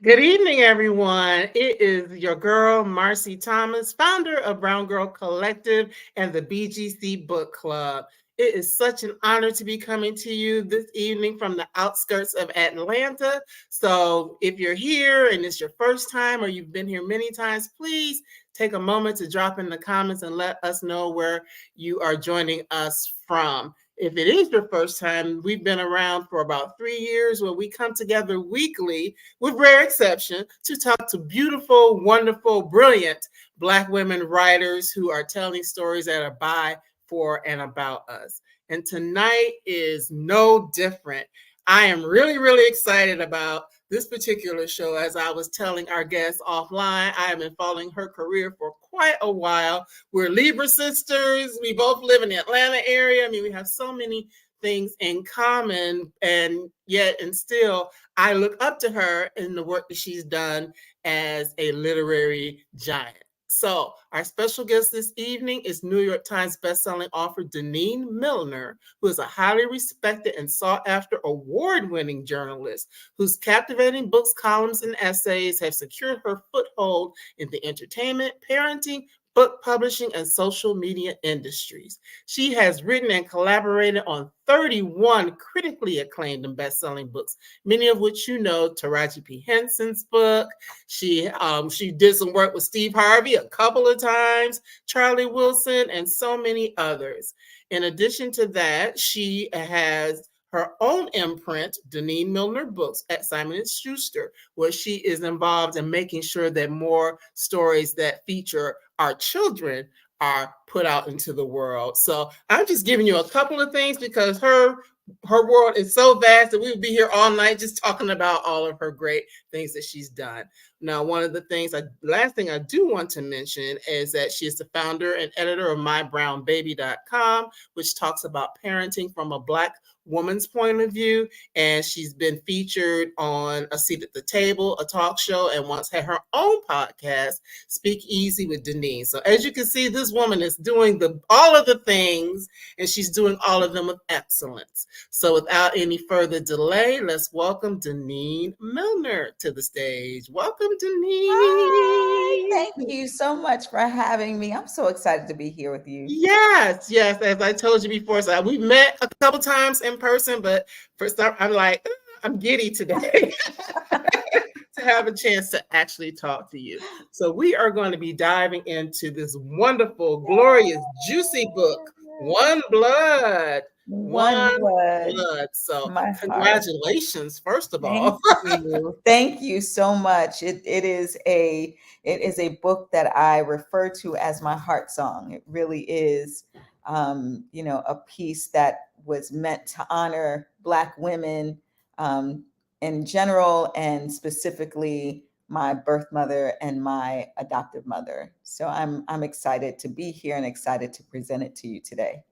Good evening, everyone. It is your girl, Marcy Thomas, founder of Brown Girl Collective and the BGC Book Club. It is such an honor to be coming to you this evening from the outskirts of Atlanta. So, if you're here and it's your first time or you've been here many times, please take a moment to drop in the comments and let us know where you are joining us from. If it is your first time, we've been around for about 3 years where we come together weekly with rare exception, to talk to beautiful, wonderful, brilliant Black women writers who are telling stories that are by, for, and about us. And tonight is no different. I am really, really excited about this particular show. As I was telling our guests offline, I have been following her career for quite a while. We're Libra sisters. We both live in the Atlanta area. I mean, we have so many things in common, and yet and still I look up to her in the work that she's done as a literary giant. So, our special guest this evening is New York Times bestselling author Denene Millner, who is a highly respected and sought after award-winning journalist whose captivating books, columns, and essays have secured her foothold in the entertainment, parenting, book publishing, and social media industries. She has written and collaborated on 31 critically acclaimed and best-selling books, many of which you know, Taraji P. Henson's book. She did some work with Steve Harvey a couple of times, Charlie Wilson, and so many others. In addition to that, she has her own imprint, Denene Millner Books, at Simon & Schuster, where she is involved in making sure that more stories that feature our children are put out into the world. So I'm just giving you a couple of things because her world is so vast that we would be here all night just talking about all of her great things that she's done. Now, one of the last thing I do want to mention is that she is the founder and editor of mybrownbaby.com, which talks about parenting from a Black woman's point of view. And she's been featured on A Seat at the Table, a talk show, and once had her own podcast, Speak Easy with Denine. So as you can see, this woman is doing all of the things, and she's doing all of them with excellence. So without any further delay, let's welcome Denene Millner to the stage. Welcome, Denene. Hi, thank you so much for having me. I'm so excited to be here with you. Yes, yes. As I told you before, so we met a couple times in person, but for some, I'm like, I'm giddy today to have a chance to actually talk to you. So we are going to be diving into this wonderful, glorious, juicy book, One Blood. One One blood, Blood. So my heart. congratulations, first of Thank all. you. Thank you so much. It is a book that I refer to as my heart song. It really is a piece that was meant to honor Black women in general, and specifically my birth mother and my adoptive mother. So I'm excited to be here and excited to present it to you today.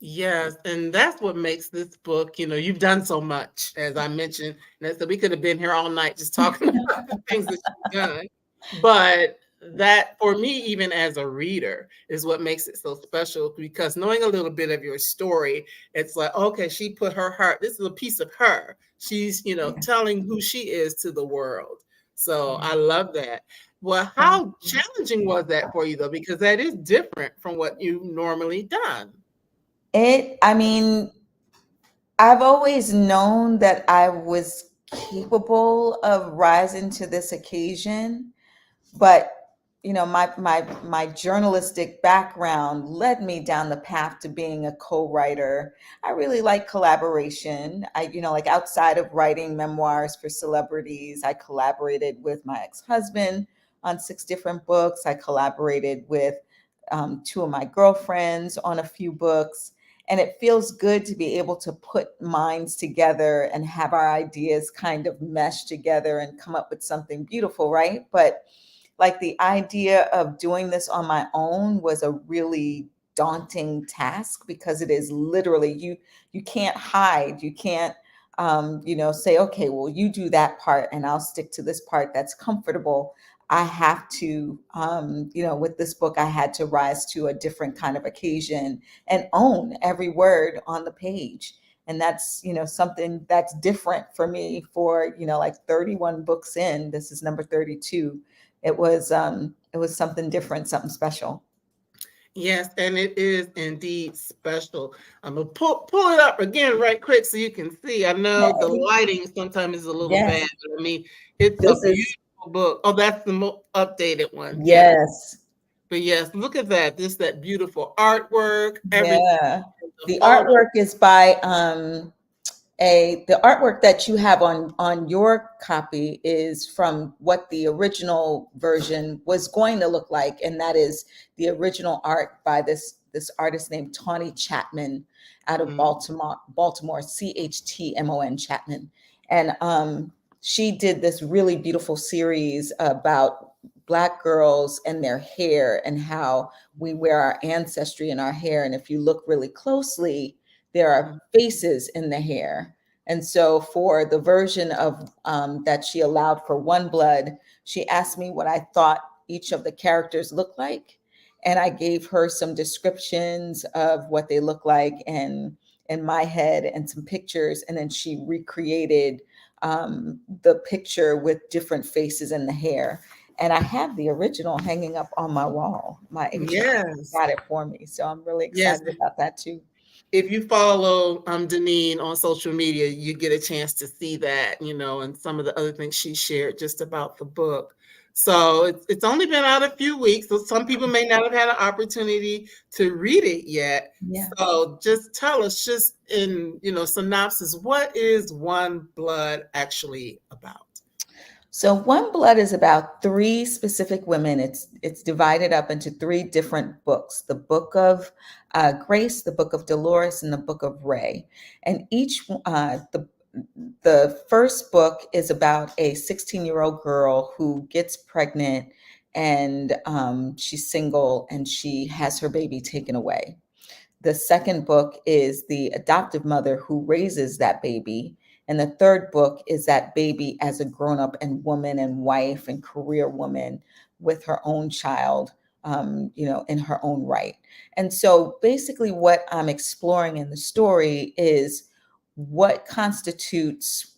Yes, and that's what makes this book, you've done so much, as I mentioned. And so we could have been here all night just talking about the things that you've done. But that, for me, even as a reader, is what makes it so special, because knowing a little bit of your story, it's like, okay, she put her heart, this is a piece of her. She's, Yeah. telling who she is to the world. So I love that. Well, Thank how you. challenging was that for you, though? Because that is different from what you've normally done. I mean, I've always known that I was capable of rising to this occasion, but my journalistic background led me down the path to being a co-writer. I really like collaboration. Like outside of writing memoirs for celebrities, I collaborated with my ex-husband on 6 different books. I collaborated with two of my girlfriends on a few books. And it feels good to be able to put minds together and have our ideas kind of mesh together and come up with something beautiful, right? But like the idea of doing this on my own was a really daunting task, because it is literally you can't hide. You can't say, okay, well, you do that part and I'll stick to this part that's comfortable. I have to, with this book, I had to rise to a different kind of occasion and own every word on the page. And that's, something that's different for me for, like 31 books in. This is number 32. It was something different, something special. Yes, and it is indeed special. I'm gonna pull it up again right quick so you can see. I know the Okay. lighting sometimes is a little bad, Yes. but I mean it's a This is beautiful book. Oh, that's the updated one. Yeah. yes. But yes, look at that. This that beautiful artwork, everything, Yeah. the The photo. artwork is by the artwork that you have on your copy is from what the original version was going to look like, and that is the original art by this artist named Tawny Chapman out of Mhm. Baltimore, Chtmon Chapman. And she did this really beautiful series about Black girls and their hair and how we wear our ancestry in our hair. And if you look really closely, there are faces in the hair. And so for the version of that she allowed for One Blood, she asked me what I thought each of the characters looked like. And I gave her some descriptions of what they look like and in my head and some pictures. And then she recreated the picture with different faces in the hair. And I have the original hanging up on my wall. My agent Yes. got it for me. So I'm really Yes. excited about that too. If you follow Denine on social media, you get a chance to see that, and some of the other things she shared just about the book. So it's only been out a few weeks, so some people may not have had an opportunity to read it yet. Yeah. So just tell us, just in synopsis, what is One Blood actually about? So One Blood is about three specific women. It's divided up into three different books: the Book of Grace, the Book of Dolores, and the Book of Ray. And each the first book is about a 16-year-old girl who gets pregnant, and she's single, and she has her baby taken away. The second book is the adoptive mother who raises that baby. And the third book is that baby as a grown up and woman and wife and career woman with her own child, in her own right. And so basically, what I'm exploring in the story is what constitutes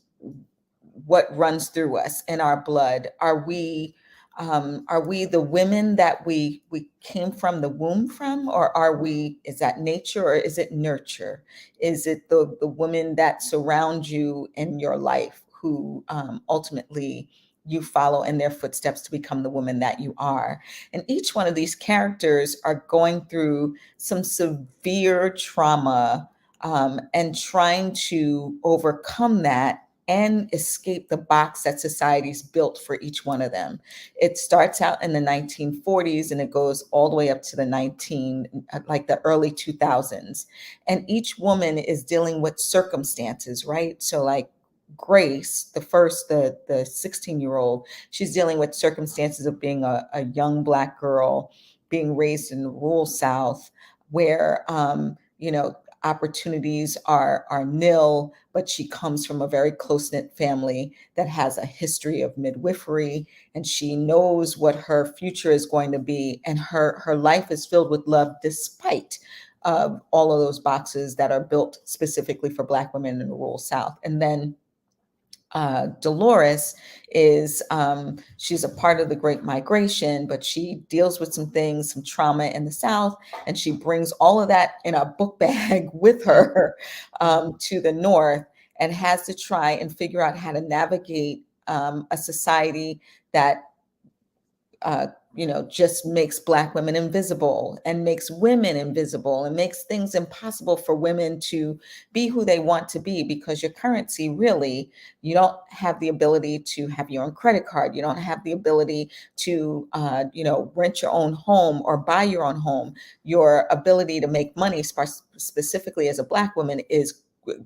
what runs through us in our blood. Are we the women that we came from the womb from, or is that nature, or is it nurture? Is it the women that surround you in your life who ultimately you follow in their footsteps to become the woman that you are? And each one of these characters are going through some severe trauma, and trying to overcome that and escape the box that society's built for each one of them. It starts out in the 1940s and it goes all the way up to the early 2000s. And each woman is dealing with circumstances, right? So like Grace, the 16-year-old, she's dealing with circumstances of being a young Black girl being raised in the rural South, where opportunities are nil, but she comes from a very close-knit family that has a history of midwifery, and she knows what her future is going to be, and her life is filled with love despite all of those boxes that are built specifically for Black women in the rural South. And then Dolores she's a part of the Great Migration, but she deals with some things, some trauma in the South, and she brings all of that in a book bag with her to the North, and has to try and figure out how to navigate a society that just makes Black women invisible and makes women invisible and makes things impossible for women to be who they want to be, because your currency, really, you don't have the ability to have your own credit card. You don't have the ability to, rent your own home or buy your own home. Your ability to make money, specifically as a Black woman, is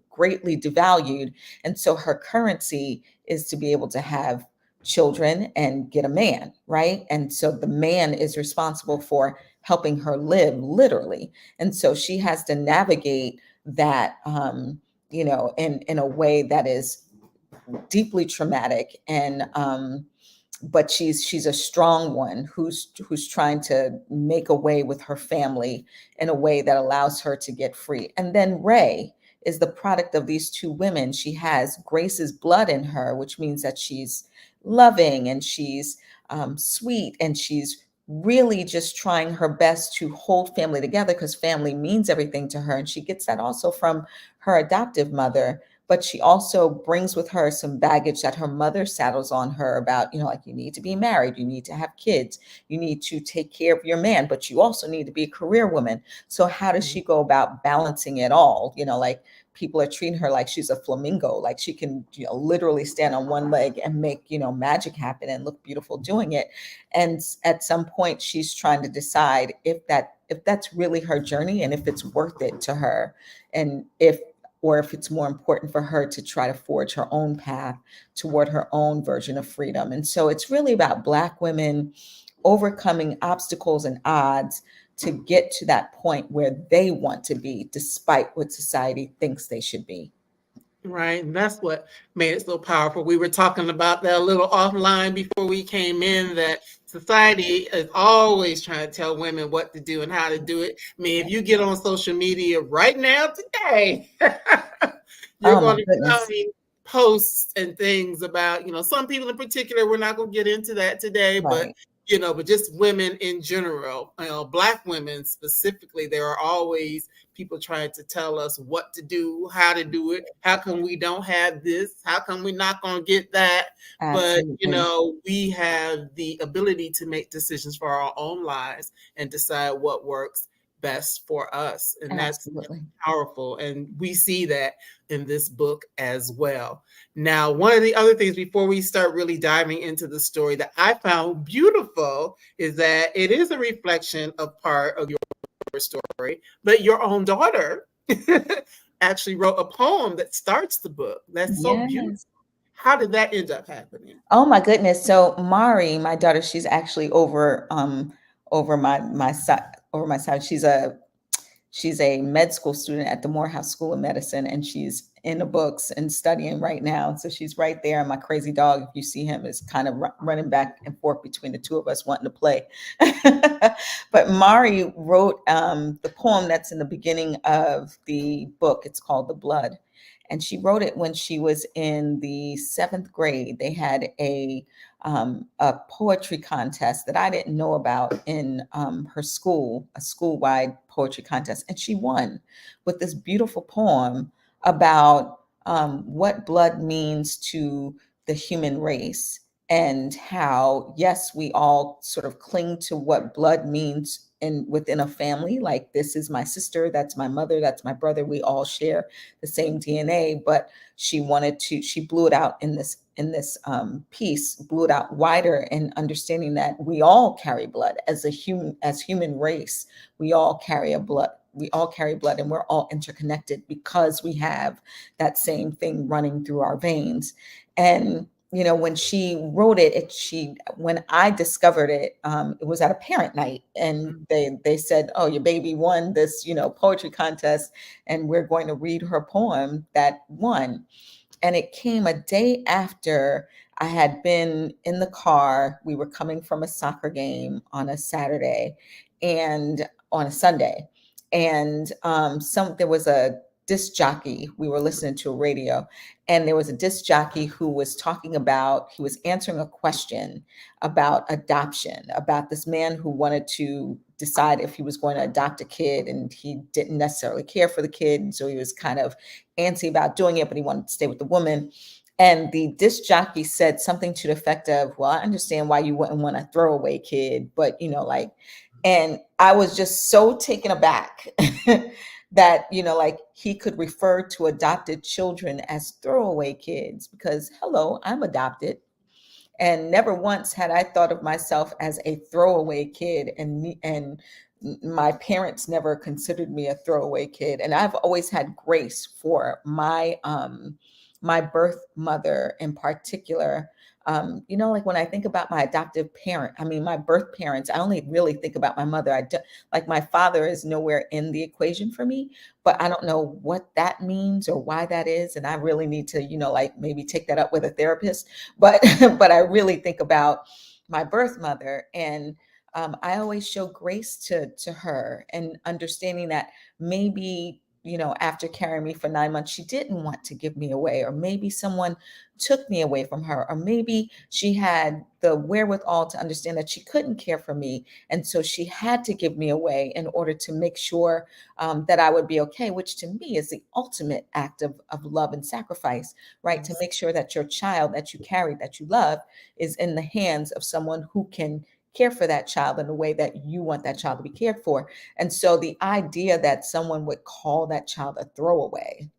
greatly devalued. And so her currency is to be able to have children and get a man, right? And so the man is responsible for helping her live, literally. And so she has to navigate that, in a way that is deeply traumatic. And but she's a strong one who's trying to make a way with her family in a way that allows her to get free. And then Ray is the product of these two women. She has Grace's blood in her, which means that she's loving and she's sweet, and she's really just trying her best to hold family together because family means everything to her. And she gets that also from her adoptive mother. But she also brings with her some baggage that her mother saddles on her about, like you need to be married, you need to have kids, you need to take care of your man, but you also need to be a career woman. So how does she go about balancing it all? Like people are treating her like she's a flamingo, like she can, literally stand on one leg and make, magic happen and look beautiful doing it. And at some point she's trying to decide if that's really her journey and if it's worth it to her, and if it's more important for her to try to forge her own path toward her own version of freedom. And so it's really about Black women overcoming obstacles and odds to get to that point where they want to be, despite what society thinks they should be. Right. And that's what made it so powerful. We were talking about that a little offline before we came in, that society is always trying to tell women what to do and how to do it. I mean, if you get on social media right now today, you're Oh my going to goodness. find posts and things about, some people in particular. We're not going to get into that today, but Right. but just women in general, Black women specifically, there are always people trying to tell us what to do, how to do it. How come we don't have this? How come we're not going to get that? But, Absolutely. we have the ability to make decisions for our own lives and decide what works best for us. And that's Absolutely. powerful. And we see that in this book as well. Now, one of the other things before we start really diving into the story that I found beautiful is that it is a reflection of part of your story, but your own daughter actually wrote a poem that starts the book. That's so beautiful. Yes. How did that end up happening? Oh my goodness. So Mari, my daughter, she's actually over my side, over my side. She's a med school student at the Morehouse School of Medicine, and she's in the books and studying right now. So she's right there. And my crazy dog, if you see him, is kind of running back and forth between the two of us wanting to play. But Mari wrote the poem that's in the beginning of the book. It's called The Blood. And she wrote it when she was in the seventh grade. They had a poetry contest that I didn't know about in her school, a school-wide poetry contest, and she won with this beautiful poem about what blood means to the human race, and how, yes, we all sort of cling to what blood means within a family. Like, this is my sister, that's my mother, that's my brother. We all share the same DNA, but she blew it out in this piece, blew it out wider, and understanding that we all carry blood as human race. We all carry blood, and we're all interconnected because we have that same thing running through our veins. And when she wrote when I discovered it, it was at a parent night, and they said, "Oh, your baby won this, poetry contest, and we're going to read her poem that won." And it came a day after I had been in the car. We were coming from a soccer game on a Saturday and on a Sunday. And there was a disc jockey. We were listening to a radio, and there was a disc jockey who was he was answering a question about adoption, about this man who wanted to decide if he was going to adopt a kid, and he didn't necessarily care for the kid. And so he was kind of antsy about doing it, but he wanted to stay with the woman. And the disc jockey said something to the effect of, "Well, I understand why you wouldn't want a throwaway kid, but like," and I was just so taken aback that, like, he could refer to adopted children as throwaway kids, because hello, I'm adopted. And never once had I thought of myself as a throwaway kid, and my parents never considered me a throwaway kid. And I've always had grace for my birth mother in particular. Like, when I think about my adoptive parent, I mean, my birth parents, I only really think about my mother. Like, my father is nowhere in the equation for me, but I don't know what that means or why that is. And I really need to, like, maybe take that up with a therapist. But but I really think about my birth mother, and I always show grace to her, and understanding that maybe, after carrying me for 9 months, she didn't want to give me away, or maybe someone took me away from her, or maybe she had the wherewithal to understand that she couldn't care for me. And so she had to give me away in order to make sure that I would be okay, which to me is the ultimate act of love and sacrifice, right? To Yes. make sure that your child that you carry, that you love, is in the hands of someone who can care for that child in the way that you want that child to be cared for. And so the idea that someone would call that child a throwaway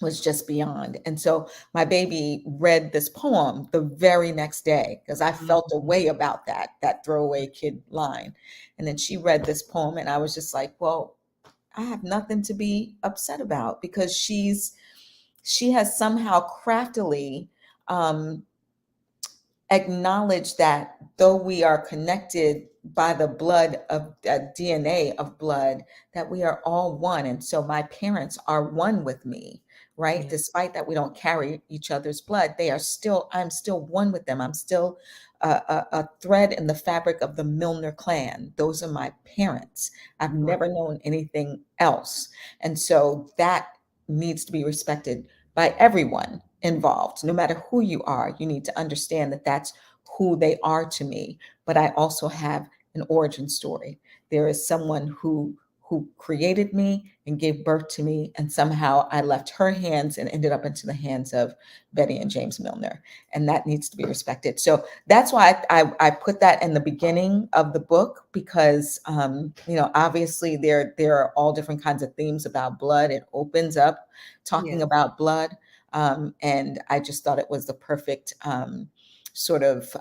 was just beyond. And so my baby read this poem the very next day, because I felt a Mhm. way about that throwaway kid line. And then she read this poem, and I was just like, well, I have nothing to be upset about, because she has somehow craftily um, acknowledge that though we are connected by the blood of DNA of blood, that we are all one. And so my parents are one with me, right? Yeah. Despite that we don't carry each other's blood, I'm still one with them. I'm still a thread in the fabric of the Milner clan. Those are my parents. I've Right. never known anything else. And so that needs to be respected by everyone involved. No matter who you are, you need to understand that that's who they are to me. But I also have an origin story. There is someone who created me and gave birth to me, and somehow I left her hands and ended up into the hands of Betty and James Milner, and that needs to be respected. So that's why I put that in the beginning of the book, because obviously there are all different kinds of themes about blood. It opens up talking Yeah. about blood, and I just thought it was the perfect sort of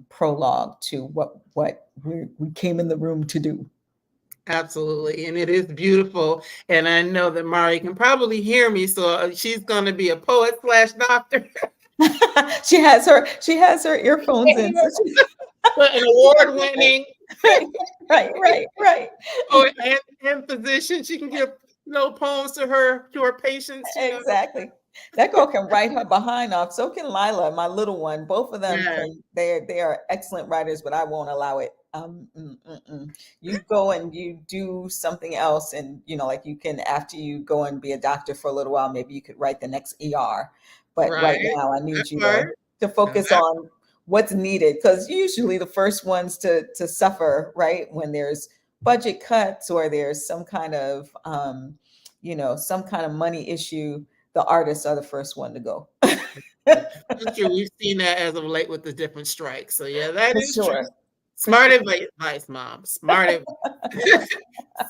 prologue to what we came in the room to do. Absolutely. And it is beautiful. And I know that Mari can probably hear me. So she's going to be a poet slash doctor. She has her earphones in, so An award winning right. poet and physician. She can give poems to her patients. Exactly. That girl can write her behind off. So can Lila, my little one. Both of them Yeah. can. They are excellent writers, but I won't allow it. You go and you do something else, and like you can, after you go and be a doctor for a little while, maybe you could write the next ER. But right Right. now, I That need you to part. to Now focus that on what's needed, because usually the first ones to suffer, right, when there's budget cuts or there's some kind of money issue, the artists are the first one to go. That's true. We've seen that as of late with the different strikes. So yeah, that For is true. sure. For Smart sure. advice, Mom. Smart advice.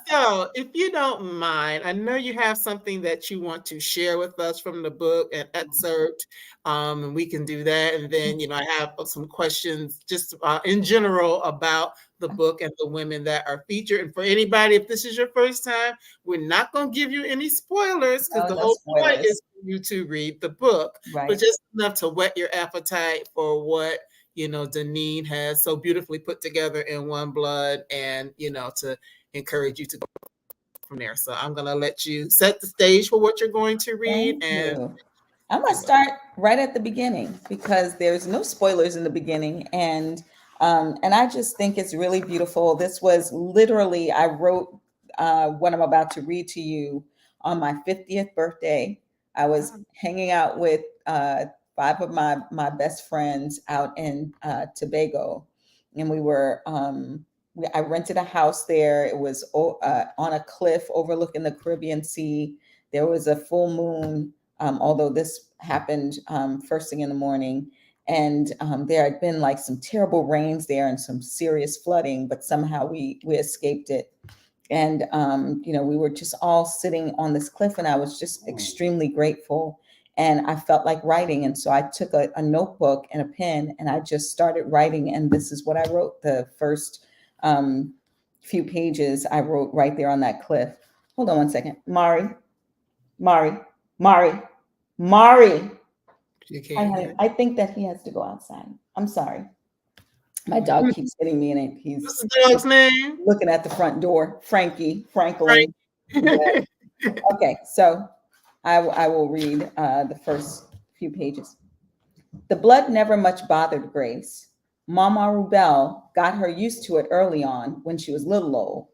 So, if you don't mind, I know you have something that you want to share with us from the book, an excerpt, and we can do that. And then, I have some questions just in general about the book and the women that are featured. And for anybody, if this is your first time, we're not going to give you any spoilers, because No, the no whole point spoilers. is for you to read the book, but Right. just enough to whet your appetite for what Denine has so beautifully put together in One Blood, and to encourage you to go from there. So I'm gonna let you set the stage for what you're going to read, Thank and you. I'm gonna you're welcome. start right at the beginning, because there's no spoilers in the beginning, and I just think it's really beautiful. This was literally, I wrote what I'm about to read to you on my 50th birthday. I was hanging out with five of my best friends out in Tobago, and I rented a house there. It was on a cliff overlooking the Caribbean Sea. There was a full moon, although this happened first thing in the morning. And there had been like some terrible rains there and some serious flooding, but somehow we escaped it. And we were just all sitting on this cliff, and I was just extremely grateful. And I felt like writing, and so I took a notebook and a pen, and I just started writing. And this is what I wrote. The first um, few pages I wrote right there on that cliff. Hold on one second, Mari. Mari, Mari, Mari. You Hi, can't honey. hear. I think that he has to go outside. I'm sorry. My dog keeps hitting me, and What's he's the dog's name? looking at the front door. Frank. Franklin. Yeah. Okay, so I will read the first few pages. The blood never much bothered Grace. Mama Rubel got her used to it early on when she was little old.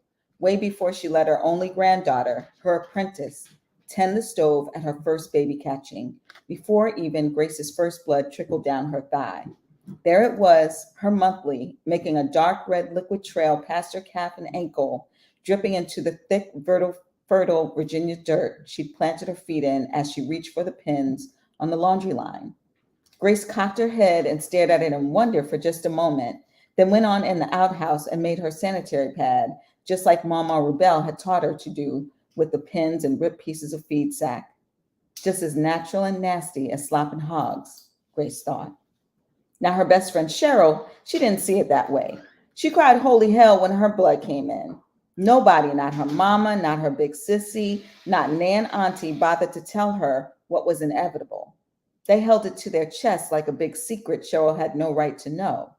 way before she let her only granddaughter, her apprentice, tend the stove at her first baby catching, before even Grace's first blood trickled down her thigh. There it was, her monthly, making a dark red liquid trail past her calf and ankle, dripping into the thick, fertile Virginia dirt she'd planted her feet in as she reached for the pins on the laundry line. Grace cocked her head and stared at it in wonder for just a moment, then went on in the outhouse and made her sanitary pad, just like Mama Rubel had taught her to do with the pins and ripped pieces of feed sack. Just as natural and nasty as slopping hogs, Grace thought. Now, her best friend Cheryl, she didn't see it that way. She cried holy hell when her blood came in. Nobody, not her mama, not her big sissy, not Nan Auntie, bothered to tell her what was inevitable. They held it to their chests like a big secret Cheryl had no right to know.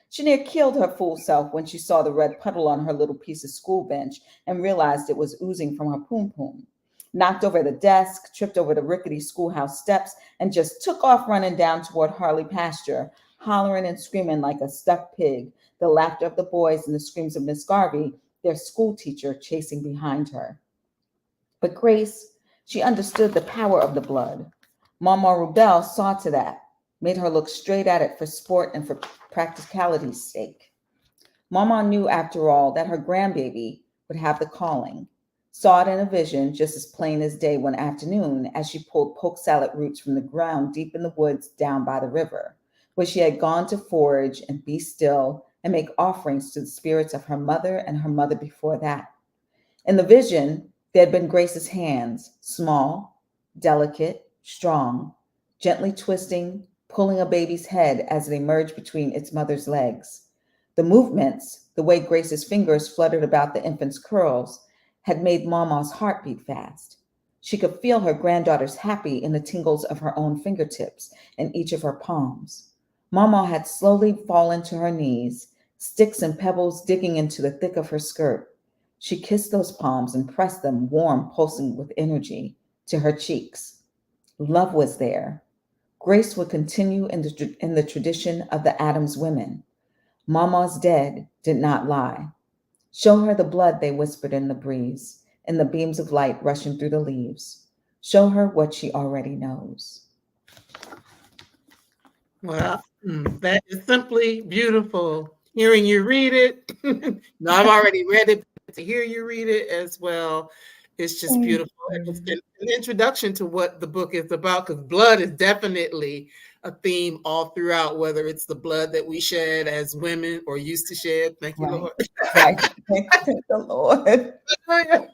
She near killed her fool self when she saw the red puddle on her little piece of school bench and realized it was oozing from her poom poom. Knocked over the desk, tripped over the rickety schoolhouse steps, and just took off running down toward Harley pasture, hollering and screaming like a stuck pig, the laughter of the boys and the screams of Miss Garvey, their school teacher, chasing behind her. But Grace, she understood the power of the blood. Mama Rubel saw to that, made her look straight at it for sport and for practicality's sake. Mama knew, after all, that her grandbaby would have the calling. Saw it in a vision just as plain as day one afternoon as she pulled poke salad roots from the ground deep in the woods down by the river, where she had gone to forage and be still and make offerings to the spirits of her mother and her mother before that. In the vision, there had been Grace's hands, small, delicate, strong, gently twisting, pulling a baby's head as it emerged between its mother's legs. The movements, the way Grace's fingers fluttered about the infant's curls, had made Mama's heart beat fast. She could feel her granddaughter's happy in the tingles of her own fingertips and each of her palms. Mama had slowly fallen to her knees, sticks and pebbles digging into the thick of her skirt. She kissed those palms and pressed them, warm, pulsing with energy, to her cheeks. Love was there. Grace would continue in the tradition of the Adams women. Mama's dead did not lie. Show her the blood, they whispered in the breeze, in the beams of light rushing through the leaves. Show her what she already knows. Well, that is simply beautiful. Hearing you read it, no, I've already read it, but to hear you read it as well, it's just Thank beautiful. And it's you. been an introduction to what the book is about, because blood is definitely a theme all throughout, whether it's the blood that we shed as women or used to shed. Thank you, Right, Lord. right. Thank the Lord. Hallelujah.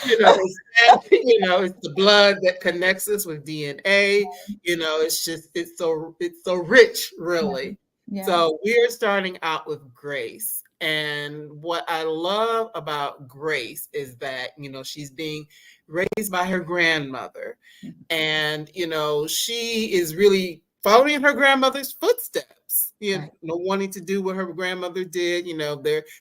It's that, it's the blood that connects us with DNA. It's just it's so rich, Yeah, really. yeah, So we are starting out with Grace. And what I love about Grace is that, she's being raised by her grandmother. And, she is really following in her grandmother's footsteps, right, wanting to do what her grandmother did.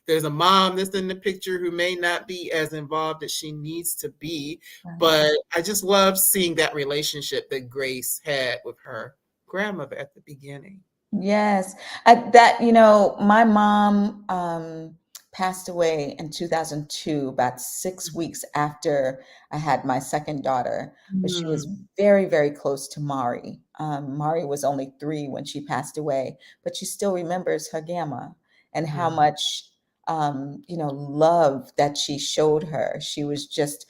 There's a mom that's in the picture who may not be as involved as she needs to be, right. but I just love seeing that relationship that Grace had with her grandmother at the beginning. Yes, my mom passed away in 2002, about 6 weeks after I had my second daughter. But she was Mm, very, very close to Mari. Mari was only 3 when she passed away, but she still remembers her gamma and how mm, much love that she showed her. She was just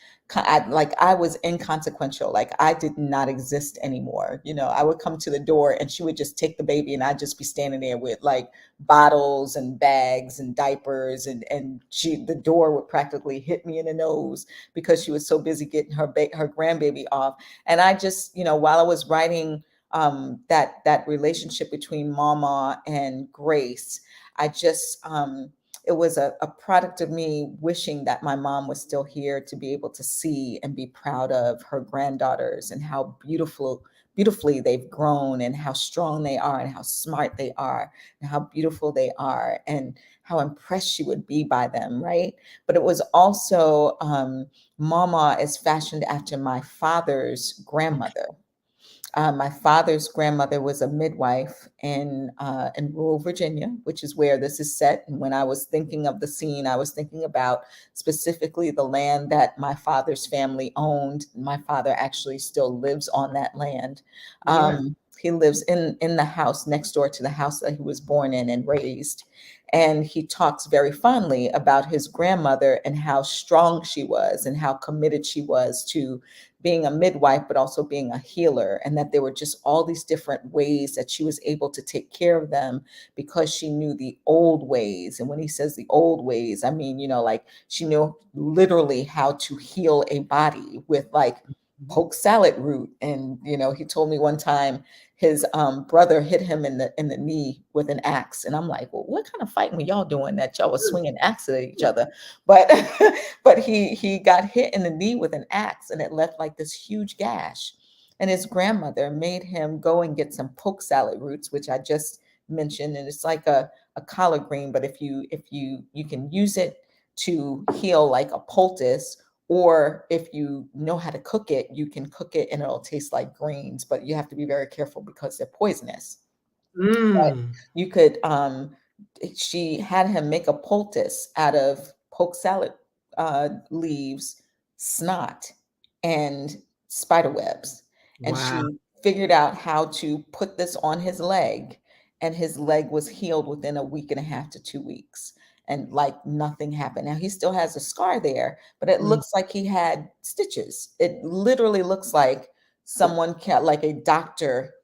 like I was inconsequential. Like I did not exist anymore. I would come to the door and she would just take the baby and I'd just be standing there with like bottles and bags and diapers and the door would practically hit me in the nose because she was so busy getting her grandbaby off. And I just, while I was writing that relationship between Mama and Grace, I just it was a product of me wishing that my mom was still here to be able to see and be proud of her granddaughters and how beautifully they've grown and how strong they are and how smart they are and how beautiful they are and how impressed she would be by them, right? But it was also Mama is fashioned after my father's grandmother. My father's grandmother was a midwife in rural Virginia, which is where this is set. And when I was thinking of the scene, I was thinking about specifically the land that my father's family owned. My father actually still lives on that land. Yeah. He lives in the house next door to the house that he was born in and raised. And he talks very fondly about his grandmother and how strong she was and how committed she was to being a midwife, but also being a healer, and that there were just all these different ways that she was able to take care of them because she knew the old ways. And when he says the old ways, I mean, like she knew literally how to heal a body with like poke salad root. And he told me one time his brother hit him in the knee with an axe, and I'm like, well, what kind of fighting were y'all doing that y'all was swinging axes at each other? But but he got hit in the knee with an axe, and it left like this huge gash. And his grandmother made him go and get some poke salad roots, which I just mentioned, and it's like a collard green, but if you can use it to heal like a poultice, or if you know how to cook it, you can cook it and it'll taste like greens, but you have to be very careful because they're poisonous. But Mm. you could she had him make a poultice out of poke salad leaves, snot, and spider webs. And Wow. she figured out how to put this on his leg, and his leg was healed within a week and a half to 2 weeks. And like nothing happened. Now he still has a scar there, but it Mm. looks like he had stitches. It literally looks like like a doctor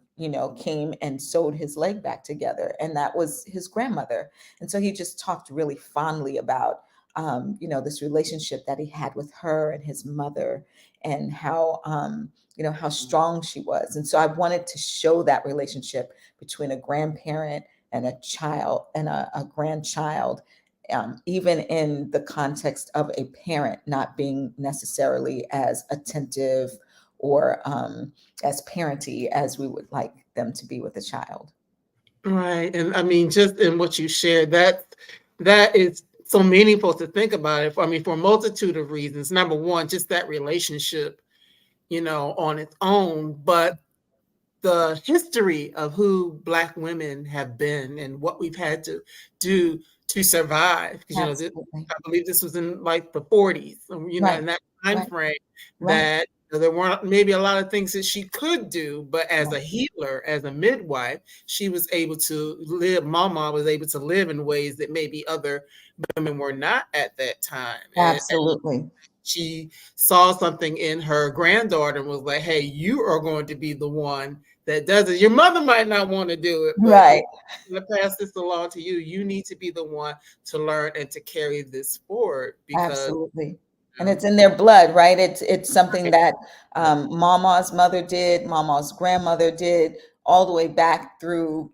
came and sewed his leg back together. And that was his grandmother. And so he just talked really fondly about, this relationship that he had with her and his mother, and how strong she was. And so I wanted to show that relationship between a grandparent and a child and a grandchild, even in the context of a parent not being necessarily as attentive or as parenty as we would like them to be with a child. Right. And I mean, just in what you shared, that is so meaningful to think about it. I mean, for a multitude of reasons. Number one, just that relationship, on its own, but the history of who Black women have been and what we've had to do to survive. Because Absolutely. I believe this was in like the 40s, Right. in that time Right. frame, Right. that there weren't maybe a lot of things that she could do, but as Right. a healer, as a midwife, she was able to live. Mama was able to live in ways that maybe other women were not at that time, and Absolutely. she saw something in her granddaughter and was like, hey, you are going to be the one that does it. Your mother might not want to do it, but if Right. I'm going to pass this along to you, you need to be the one to learn and to carry this forward because, Absolutely. you And know, it's in their blood, right? It's something right. that Mama's mother did, Mama's grandmother did, all the way back through,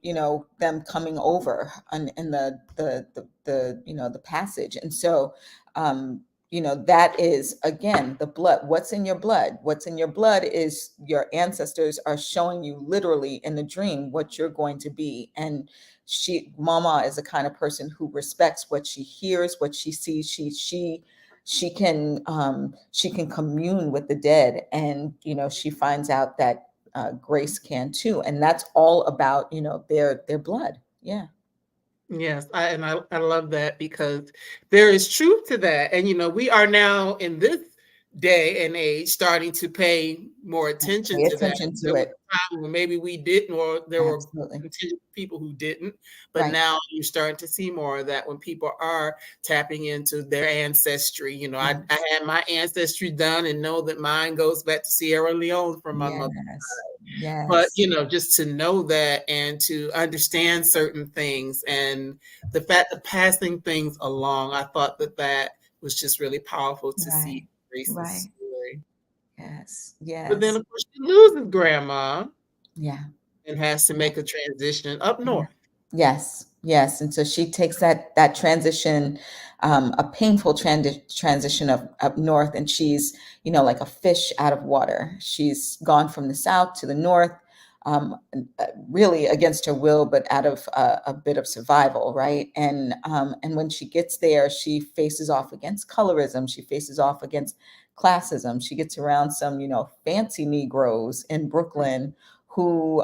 them coming over in the passage. And so, that is again the blood. What's in your blood? What's in your blood is your ancestors are showing you literally in the dream what you're going to be. And Mama is the kind of person who respects what she hears, what she sees. She can commune with the dead, and she finds out that Grace can too, and that's all about their blood. Yeah. Yes, I love that because there is truth to that. And we are now in this day and age starting to pay more attention Pay to that. attention to There was it. a time when maybe we didn't, or there were Absolutely. contingent people who didn't, but Right. now you're starting to see more of that when people are tapping into their ancestry. I Yes. had my ancestry done and know that mine goes back to Sierra Leone from my mother. Yes. But Yes. just to know that and to understand certain things, and the fact of passing things along, I thought that was just really powerful to see Right. Grace's Right. story. Yes. But then Yes. of course she loses grandma Yeah. and has to Yeah. make a transition up Yeah. north. Yes, yes, and so she takes that transition, a painful transition of up north, and she's like a fish out of water. She's gone from the south to the north, really against her will, but out of a bit of survival, right? And when she gets there, she faces off against colorism. She faces off against classism. She gets around some fancy Negroes in Brooklyn who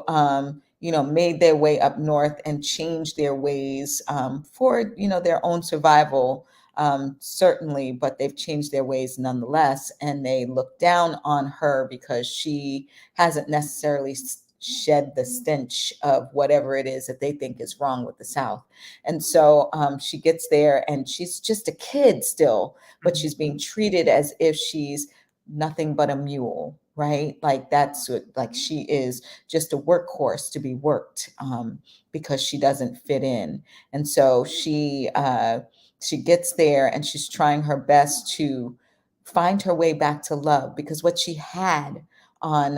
made their way up north and changed their ways for their own survival, certainly, but they've changed their ways nonetheless, and they look down on her because she hasn't necessarily shed the stench of whatever it is that they think is wrong with the South. And so she gets there and she's just a kid still, but Mhm. she's being treated as if she's nothing but a mule, right? Like that's what, like she is just a workhorse to be worked, because she doesn't fit in. And so she gets there and she's trying her best to find her way back to love, because what she had on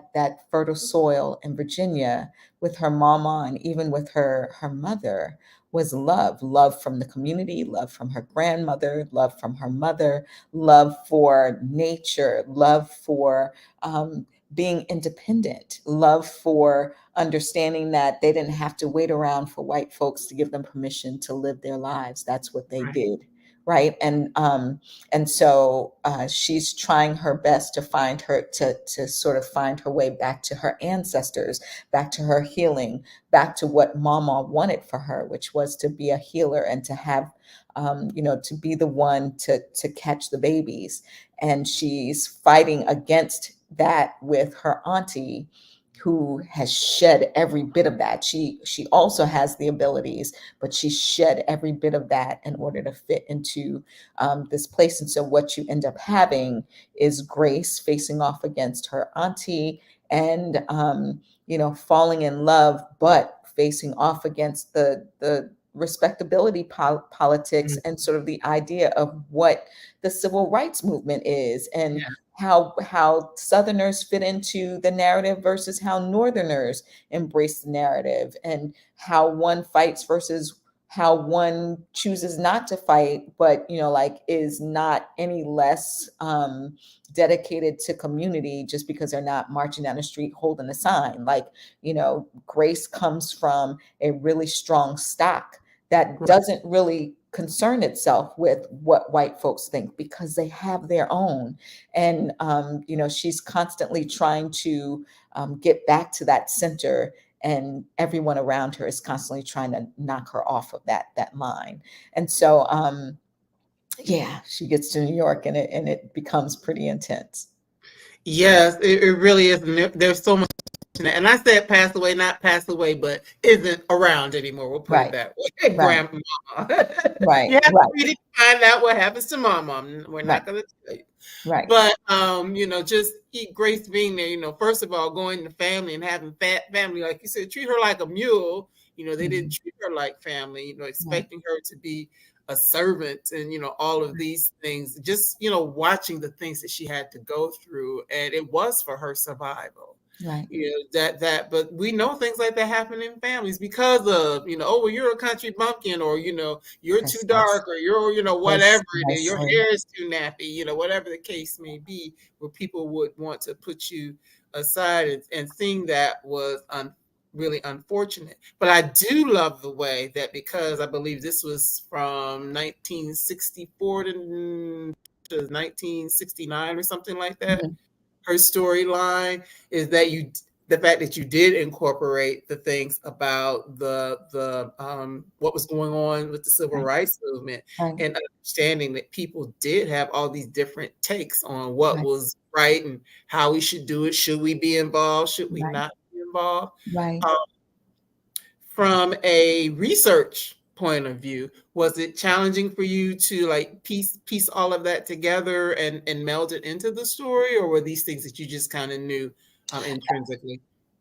that fertile soil in Virginia with her mama and even with her mother was love. Love from the community, love from her grandmother, love from her mother, love for nature, love for being independent, love for understanding that they didn't have to wait around for white folks to give them permission to live their lives. That's what they Right. did, right? And so she's trying her best to find her to sort of find her way back to her ancestors, back to her healing, back to what Mama wanted for her, which was to be a healer and to have to be the one to catch the babies. And she's fighting against that with her auntie, who has shed every bit of that. She also has the abilities, but she shed every bit of that in order to fit into this place. And so what you end up having is Grace facing off against her auntie and falling in love, but facing off against the respectability politics Mhm. and sort of the idea of what the civil rights movement is, and Yeah. how Southerners fit into the narrative versus how Northerners embrace the narrative, and how one fights versus how one chooses not to fight, but like is not any less dedicated to community just because they're not marching down the street holding a sign. Like, Grace comes from a really strong stock that Right. doesn't really concern itself with what white folks think, because they have their own. And she's constantly trying to get back to that center, and everyone around her is constantly trying to knock her off of that line. And so yeah, she gets to New York, and it becomes pretty intense. Yes, it really is. And there's so much in it. And I said passed away, not passed away, but isn't around anymore. We'll put it Right, that way. right, Grandmama. You right, have to right, read it to find out what happens to mama. We're right, not going to tell you. right. But just keep Grace being there. First of all, going to family and having family, like you said, treat her like a mule. They didn't Mhm. treat her like family. Right, Expecting her to be a servant and all of these things. Just watching the things that she had to go through, and it was for her survival. right. But we know things like that happen in families because of oh, well, you're a country bumpkin, or you're too Precisely, dark, or you're whatever it is, your precisely. hair is too nappy, whatever the case may be, where people would want to put you aside, and seeing that was really unfortunate. But I do love the way that, because I believe this was from 1964 to 1969 or something like that, Mhm. her storyline is that the fact that you did incorporate the things about the what was going on with the civil Right, rights movement, right, and understanding that people did have all these different takes on what right, was right and how we should do it. Should we be involved? Should we right, not be involved? right. Um, from a research point of view, was it challenging for you to like piece all of that together and meld it into the story, or were these things that you just kind of knew intrinsically?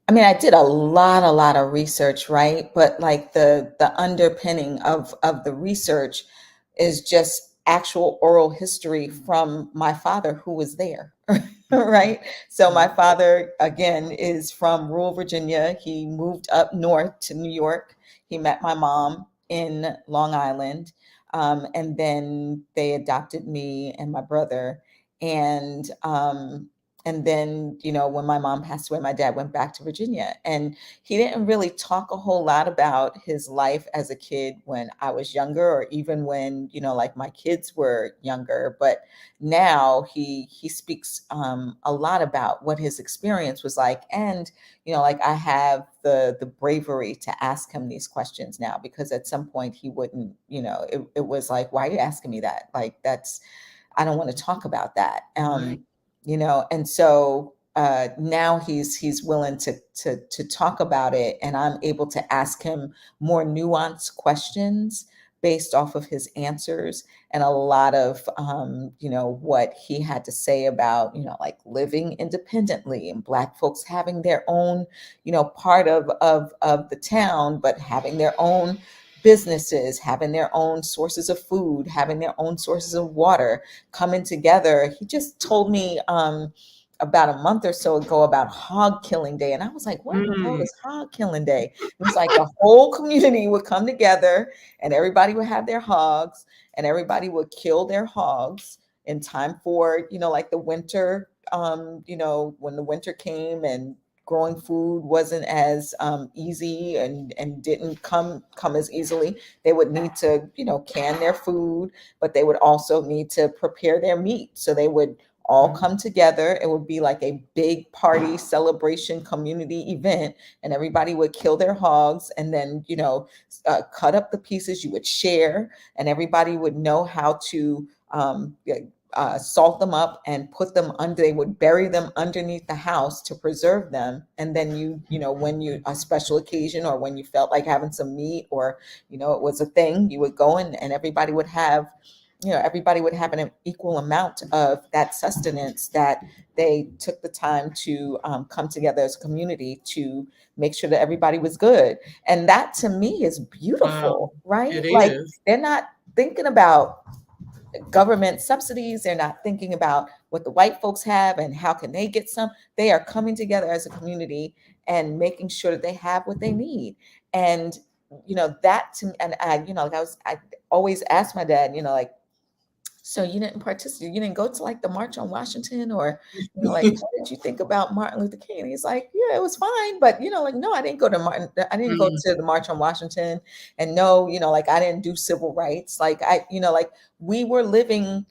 I mean, I did a lot of research, right? But like the underpinning of the research is just actual oral history from my father who was there, right? So my Mhm. father again is from rural Virginia. He moved up north to New York. He met my mom in Long Island, and then they adopted me and my brother, and And then, when my mom passed away, my dad went back to Virginia. And he didn't really talk a whole lot about his life as a kid when I was younger, or even when, like my kids were younger. But now he speaks a lot about what his experience was like. And, like I have the bravery to ask him these questions now, because at some point he wouldn't, it was like, why are you asking me that? Like, I don't want to talk about that. Right. And so now he's willing to talk about it, and I'm able to ask him more nuanced questions based off of his answers, and a lot of what he had to say about like living independently, and Black folks having their own part of the town, but having their own businesses, having their own sources of food, having their own sources of water, coming together. He just told me about a month or so ago about hog killing day. And I was like, what in the world Mm. is hog killing day? It was like the whole community would come together, and everybody would have their hogs, and everybody would kill their hogs in time for, like the winter, when the winter came and growing food wasn't as easy, and didn't come as easily. They would need to, can their food, but they would also need to prepare their meat. So they would all Mm. come together. It would be like a big party celebration community event, and everybody would kill their hogs, and then cut up the pieces. You would share, and everybody would know how to salt them up and put them under. They would bury them underneath the house to preserve them. And then when you a special occasion, or when you felt like having some meat, or it was a thing, you would go in, and everybody would have an equal amount of that sustenance that they took the time to come together as a community to make sure that everybody was good. And that to me is Wow. beautiful, right? It Like, is. they're not thinking about government subsidies. They're not thinking about what the white folks have and how can they get some. They are coming together as a community and making sure that they have what they need. And that to me, and like I always ask my dad, like, so you didn't participate, you didn't go to like the March on Washington, or like, what did you think about Martin Luther King? And he's like, yeah, it was fine, but like, no, I didn't go to I didn't go Mm. to the March on Washington, and no, like, I didn't do civil rights. Like, like, we were living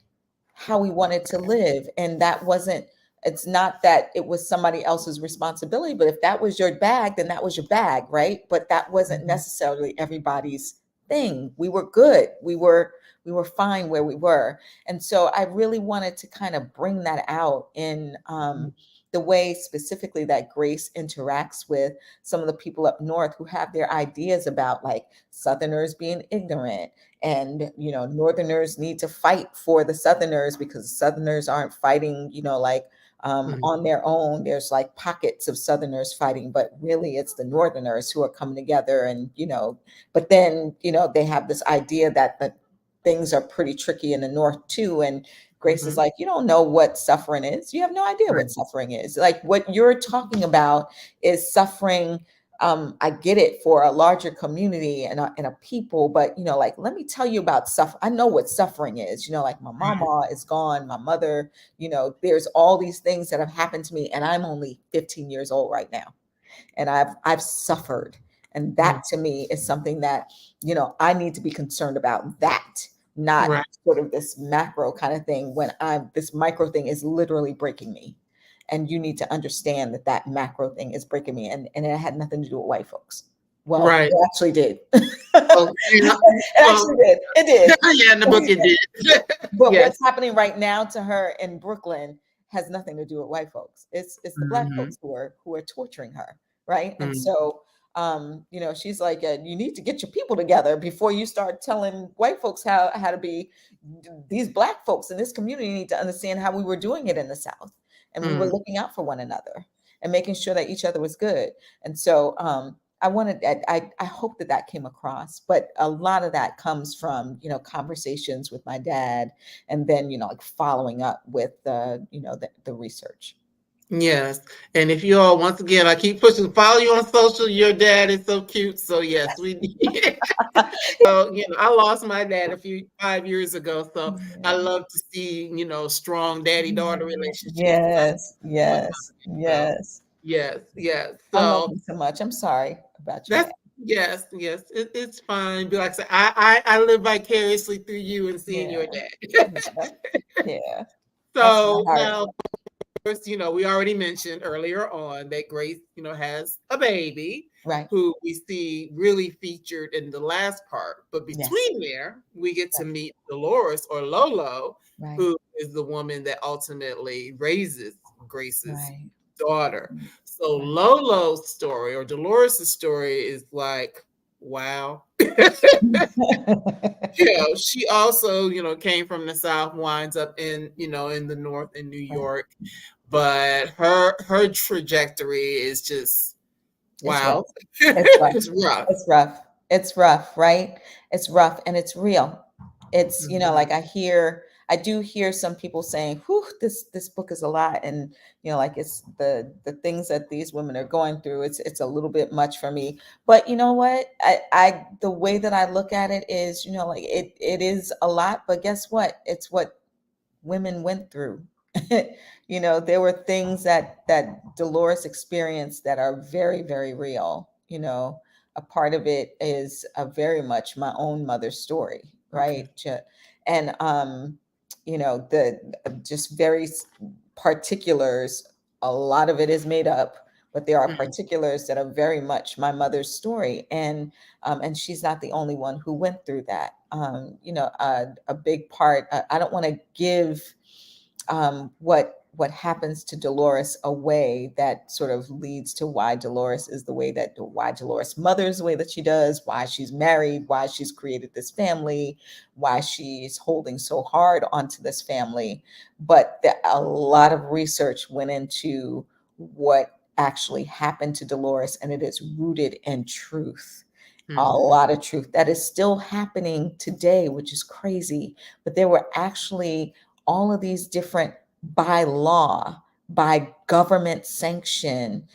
how we wanted to live, and that wasn't. It's not that it was somebody else's responsibility, but if that was your bag, then that was your bag, right? But that wasn't Mhm. necessarily everybody's thing. We were good. We were fine where we were. And so I really wanted to kind of bring that out in the way specifically that Grace interacts with some of the people up north who have their ideas about like Southerners being ignorant, and Northerners need to fight for the Southerners because Southerners aren't fighting, like Mm. on their own. There's like pockets of Southerners fighting, but really it's the Northerners who are coming together. And but then they have this idea that the things are pretty tricky in the North too. And Grace is Mhm. like, you don't know what suffering is. You have no idea Right. what suffering is. Like, what you're talking about is suffering. I get it for a larger community and a people, but like, let me tell you about suffering. I know what suffering is. Like, my Right. mama is gone, my mother. There's all these things that have happened to me, and I'm only 15 years old right now, and I've suffered, and Mm. that to me is something that I need to be concerned about. That, not Right. sort of this macro kind of thing, when I'm this micro thing is literally breaking me, and you need to understand that that macro thing is breaking me, and it had nothing to do with white folks. Well, Right. it actually did. Well, yeah. It Well, actually did. It yeah, in the book it did. did. But Yes. what's happening right now to her in Brooklyn has nothing to do with white folks. It's the Black Mhm. folks who are torturing her, right? And Mm. so she's like, you need to get your people together before you start telling white folks how to be. These Black folks in this community need to understand how we were doing it in the South, and we were Mm. looking out for one another and making sure that each other was good. And so I hope that that came across, but a lot of that comes from conversations with my dad, and then like following up with the research. Yes. And if you all, once again, I keep pushing, follow you on social. Your dad is so cute. So yes, we need. So, I lost my dad 5 years ago. So I Yeah. love to see, strong daddy-daughter relationships. Yes, All the yes, time. So yes. yes, yes. I love So him so much. I'm sorry about your that's dad. yes, yes. It's fine. Be like I said, I live vicariously through you and seeing your Yeah, dad. yeah, yeah. That's my So heart. now course, we already mentioned earlier on that Grace, has a baby Right. who we see really featured in the last part. But Yes. between there, we get to Right. meet Dolores or Lolo, Right. who is the woman that ultimately raises Grace's Right. daughter. So Right. Lolo's story or Dolores' story is like, wow. She also, came from the South, winds up in the North in New Right. York, but her trajectory is just It's rough. wow. It's rough. It's rough. It's rough. It's rough, right? It's rough and it's real. It's, Mhm, like I do hear some people saying, whew, this book is a lot. And, like it's the things that these women are going through, it's a little bit much for me. But you know what? The way that I look at it is, like it is a lot, but guess what? It's what women went through. There were things that Dolores experienced that are very, very real. A part of it is very much my own mother's story, okay. right? And the just very particulars. A lot of it is made up, but there are Mhm, particulars that are very much my mother's story, and she's not the only one who went through that. A big part. I don't want to give what happens to Dolores away that sort of leads to why Dolores is the way that why Dolores mothers the way that she does, why she's married, why she's created this family, why she's holding so hard onto this family. But a lot of research went into what actually happened to Dolores, and it is rooted in truth. A mhm, lot of truth that is still happening today, which is crazy. But there were actually all of these different by law, by government sanction,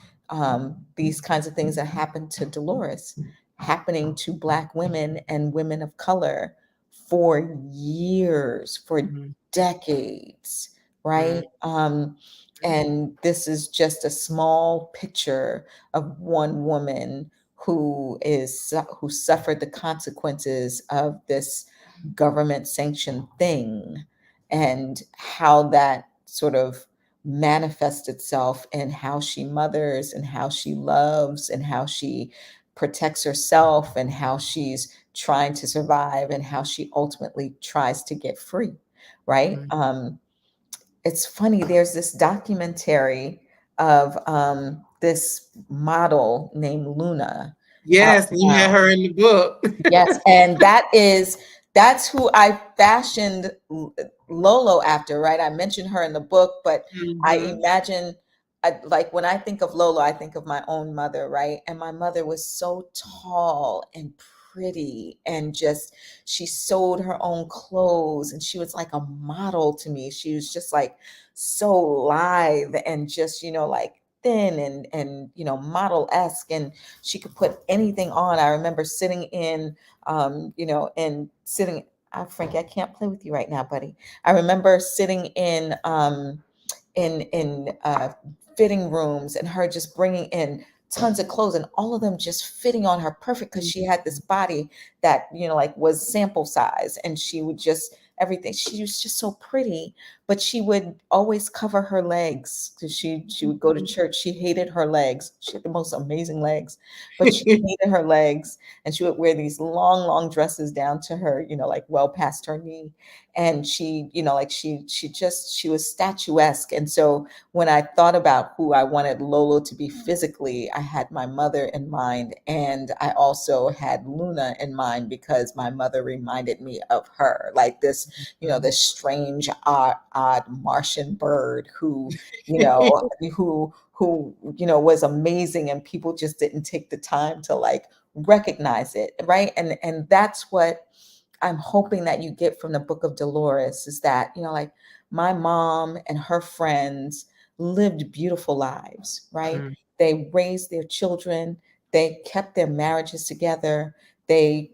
these kinds of things that happened to Dolores, happening to Black women and women of color for years, for mhm, decades, mhm, right? And this is just a small picture of one woman who suffered the consequences of this government sanctioned thing, and how that sort of manifests itself in how she mothers and how she loves and how she protects herself and how she's trying to survive and how she ultimately tries to get free, right? mhm. It's funny, there's this documentary of this model named Luna out Yes, you had now. her in the book. Yes, and that's who I fashioned Lolo after, right? I mentioned her in the book, but I Mhm. imagine, like when I think of Lolo, I think of my own mother, right? And my mother was so tall and pretty, and just she sewed her own clothes, and she was like a model to me. She was just like so lithe and just, like thin and model-esque, and she could put anything on. I remember sitting in and sitting. Frankie, I can't play with you right now, buddy. I remember sitting in fitting rooms and her just bringing in tons of clothes and all of them just fitting on her perfect because she had this body that like was sample size, and she would just everything. She was just so pretty, but she would always cover her legs because she would go to church. She hated her legs. She had the most amazing legs, but she hated her legs, and she would wear these long, long dresses down to her, like well past her knee. And she, like she was statuesque. And so when I thought about who I wanted Lolo to be physically, I had my mother in mind, and I also had Luna in mind because my mother reminded me of her, like this, this strange, odd Martian bird who, was amazing, and people just didn't take the time to like recognize it, right? And that's what I'm hoping that you get from the book of Dolores, is that, like my mom and her friends, lived beautiful lives, right? Mm. They raised their children, they kept their marriages together, they,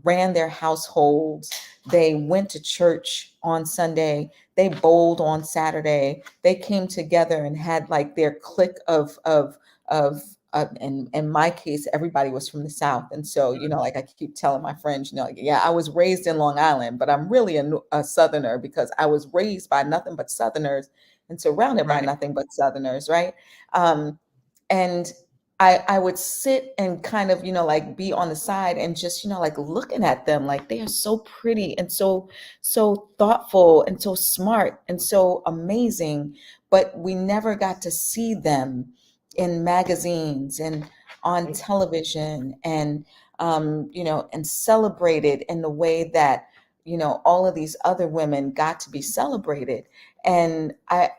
ran their households, they went to church on Sunday, they bowled on Saturday, they came together and had like their clique of in my case, everybody was from the South. And so, like I keep telling my friends, like, yeah, I was raised in Long Island, but I'm really a Southerner because I was raised by nothing but Southerners and surrounded by Right. nothing but Southerners, right? Um, and I would sit and kind of, like be on the side and just, like looking at them like they are so pretty and so thoughtful and so smart and so amazing, but we never got to see them in magazines and on television and and celebrated in the way that all of these other women got to be celebrated. And I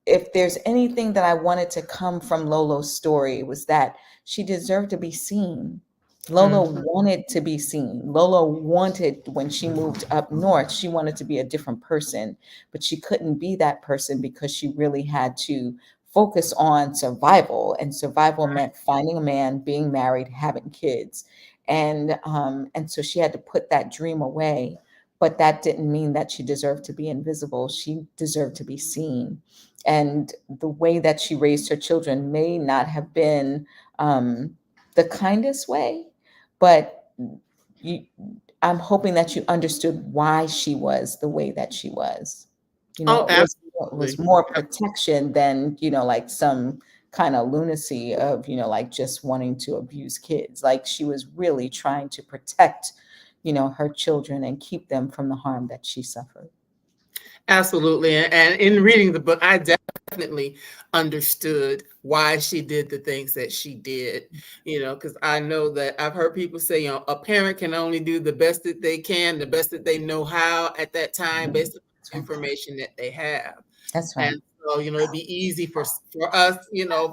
if there's anything that I wanted to come from Lolo's story, it was that she deserved to be seen. Lolo Mhm. wanted to be seen. Lolo wanted, when she moved up north, she wanted to be a different person, but she couldn't be that person because she really had to focus on survival. And survival meant finding a man, being married, having kids. And so she had to put that dream away. But that didn't mean that she deserved to be invisible. She deserved to be seen. And the way that she raised her children may not have been the kindest way, but you, I'm hoping that you understood why she was the way that she was. Oh, It was absolutely. more protection than, like some kind of lunacy of, like just wanting to abuse kids. Like she was really trying to protect, her children and keep them from the harm that she suffered. Absolutely. And in reading the book, I definitely understood why she did the things that she did, because I know that I've heard people say, a parent can only do the best that they can, the best that they know how at that time, based on That's the right. information that they have. That's right. And so, it'd be easy for us,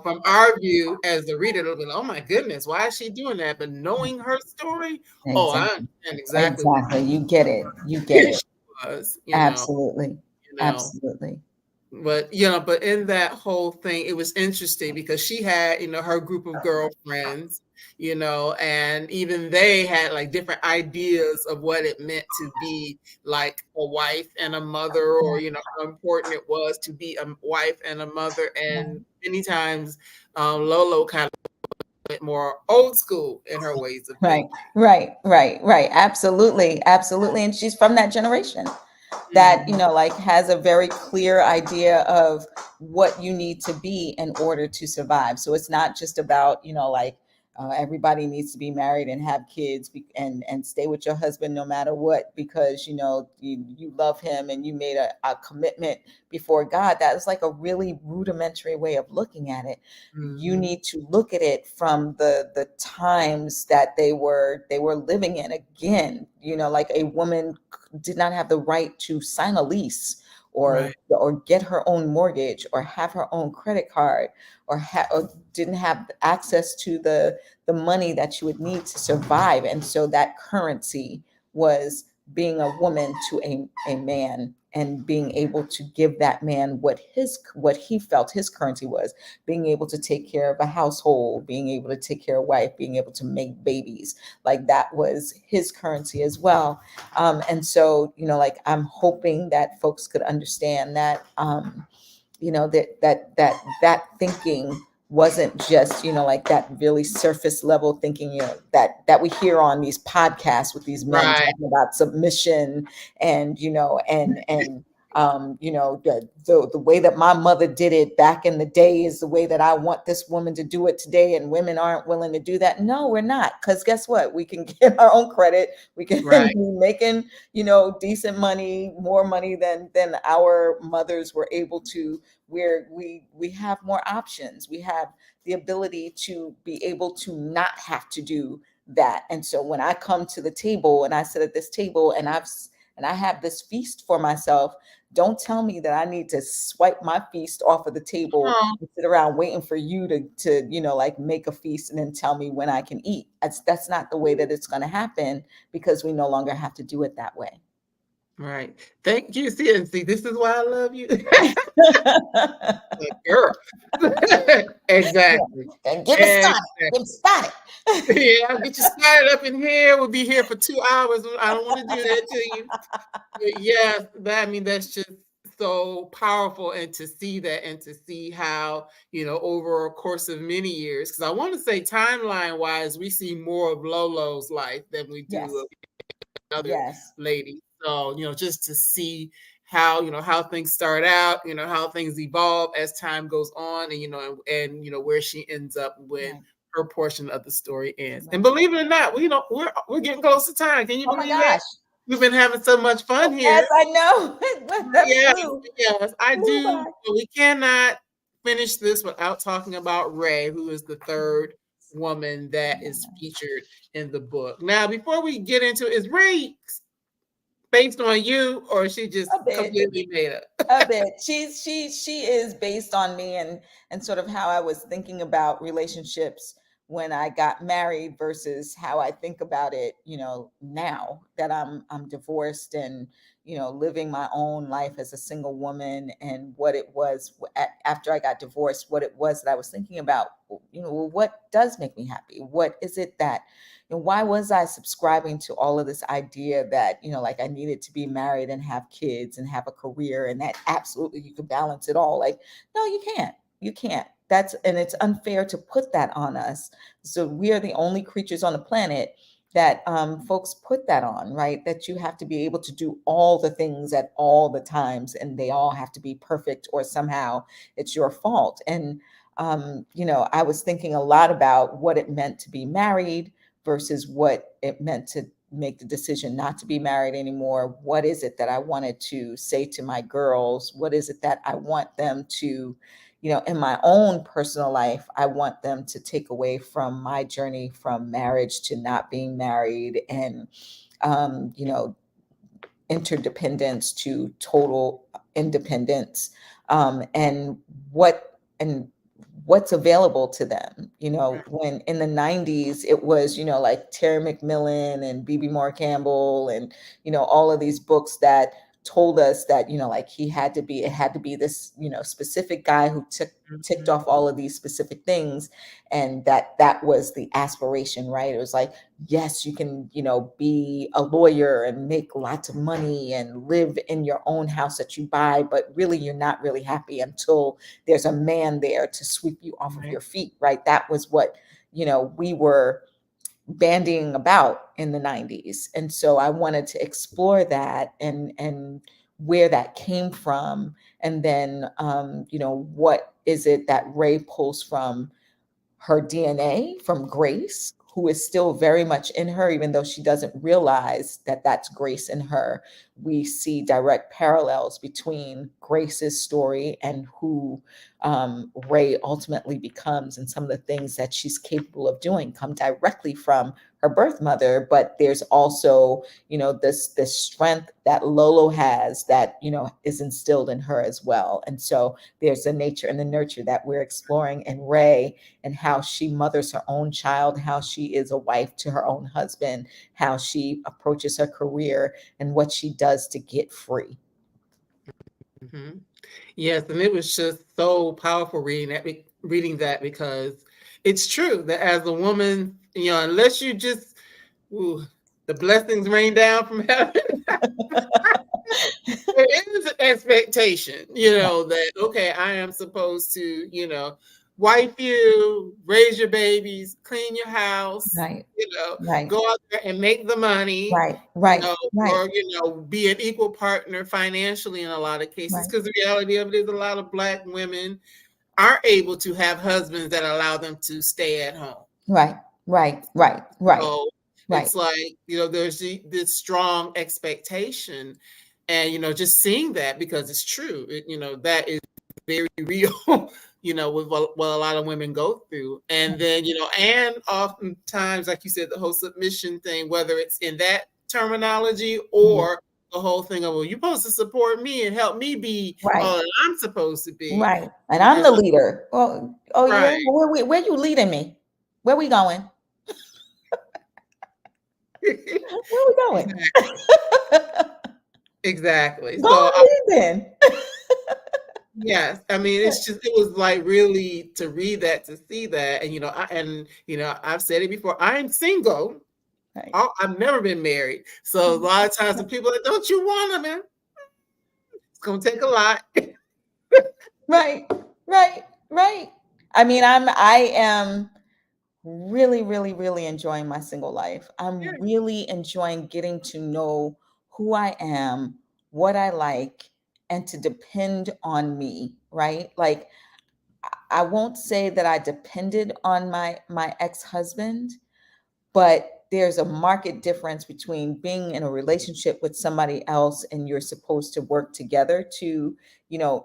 from our view as the reader to be like, oh my goodness, why is she doing that? But knowing her story, oh, I Exactly. understand exactly Exactly. You get it. You get where it. she was, Absolutely. you know. Absolutely. But but in that whole thing, it was interesting because she had, her group of girlfriends, and even they had like different ideas of what it meant to be like a wife and a mother, or how important it was to be a wife and a mother. And many times, Lolo kind of went more old school in her ways of Right. thinking. Right. Absolutely. Absolutely. And she's from that generation that Mhm. like has a very clear idea of what you need to be in order to survive. So it's not just about like everybody needs to be married and have kids and stay with your husband no matter what, because you love him and you made a commitment before God. That is like a really rudimentary way of looking at it. You Mhm. need to look at it from the times that they were living in. Again, like a woman did not have the right to sign a lease Right. or get her own mortgage or have her own credit card or didn't have access to the money that you would need to survive. And so that currency was being a woman to a man and being able to give that man what he felt his currency was, being able to take care of a household, being able to take care of wife, being able to make babies. Like that was his currency as well. And so, like I'm hoping that folks could understand that, that thinking wasn't just, like that really surface level thinking, that we hear on these podcasts with these men Right. talking about submission and, the way that my mother did it back in the day is the way that I want this woman to do it today, and women aren't willing to do that. No, we're not, because guess what? We can get our own credit. We can Right. be making, decent money, more money than our mothers were able to, where we have more options. We have the ability to be able to not have to do that. And so when I come to the table and I sit at this table and I have this feast for myself, don't tell me that I need to swipe my feast off of the table Oh, and sit around waiting for you to like make a feast and then tell me when I can eat. That's not the way that it's going to happen, because we no longer have to do it that way. Right. Thank you. See, this is why I love you. Girl. Yeah. Exactly. And get me started. Exactly. Get me started. Yeah, I'll get you started up in here. We'll be here for 2 hours. I don't want to do that to you. But yes, that I mean that's just so powerful, and to see that and to see how, over a course of many years, because I want to say timeline wise, we see more of Lolo's life than we do Yes. of other Yes. ladies. So, just to see how, how things start out, how things evolve as time goes on, and where she ends up when Right. her portion of the story ends. And Right. believe it or not, we're getting close to time. Can you Oh my believe that? gosh. We've been having so much fun Yes, here. I know. That Yes, flew. yes, I Flew do. by. But we cannot finish this without talking about Ray, who is the third woman that is featured in the book. Now, before we get into it, is Ray based on you, or is she just A bit. completely made up? A bit. She is based on me, and sort of how I was thinking about relationships when I got married versus how I think about it, now that I'm divorced and, living my own life as a single woman, and what it was after I got divorced, what it was that I was thinking about, well, what does make me happy? What is it that, why was I subscribing to all of this idea that, like I needed to be married and have kids and have a career, and that absolutely you could balance it all? Like, no, you can't. You can't. And it's unfair to put that on us. So we are the only creatures on the planet that folks put that on, right? That you have to be able to do all the things at all the times, and they all have to be perfect, or somehow it's your fault. And I was thinking a lot about what it meant to be married versus what it meant to make the decision not to be married anymore. What is it that I wanted to say to my girls? What is it that I want them to, in my own personal life, I want them to take away from my journey from marriage to not being married, and, you know, interdependence to total independence, and what's available to them. When in the 90s it was, like Terry McMillan and BB Moore Campbell, and all of these books that told us that, like it had to be this, specific guy who ticked Mhm. off all of these specific things, and that was the aspiration, right? It was like, yes, you can, be a lawyer and make lots of money and live in your own house that you buy, but really you're not really happy until there's a man there to sweep you off of Right. your feet, right? That was what, we were bandying about in the 90s. And so I wanted to explore that, and where that came from, and then what is it that Ray pulls from her DNA, from Grace, who is still very much in her, even though she doesn't realize that that's Grace in her. We see direct parallels between Grace's story and who, Ray ultimately becomes, and some of the things that she's capable of doing come directly from her birth mother. But there's also, this strength that Lolo has that, is instilled in her as well. And so there's the nature and the nurture that we're exploring in Ray, and how she mothers her own child, how she is a wife to her own husband, how she approaches her career, and what she does to get free. Mhm. Yes, and it was just so powerful reading that, because it's true that as a woman, unless you just, ooh, the blessings rain down from heaven, there is an expectation, that, okay, I am supposed to, wife you, raise your babies, clean your house, Right, right, go out there and make the money, right, right, right, or, be an equal partner financially in a lot of cases. right, Because the reality of it is, a lot of Black women are able to have husbands that allow them to stay at home. right, right, right, right, So right, it's like, there's this strong expectation, and, just seeing that, because it's true, that is very real, with what a lot of women go through. And then, and oftentimes, like you said, the whole submission thing, whether it's in that terminology, mhm, or the whole thing of, well, you're supposed to support me and help me be right, all that I'm supposed to be. right. And I'm Whereas, the leader. Well, oh yeah, right. where you leading me? Where we going? Where we going? exactly. Go So on read then. yes, I mean, it's just it was like really to read that, to see that, and I've said it before. I'm single. Right. I've never been married, so a lot of times when people are like, "Don't you want to, man?" It's gonna take a lot. Right. Right. Right. I am really, really, really enjoying my single life. I'm Yeah. really enjoying getting to know who I am, what I like, and to depend on me, right? Like I won't say that I depended on my ex-husband, but there's a market difference between being in a relationship with somebody else and you're supposed to work together to,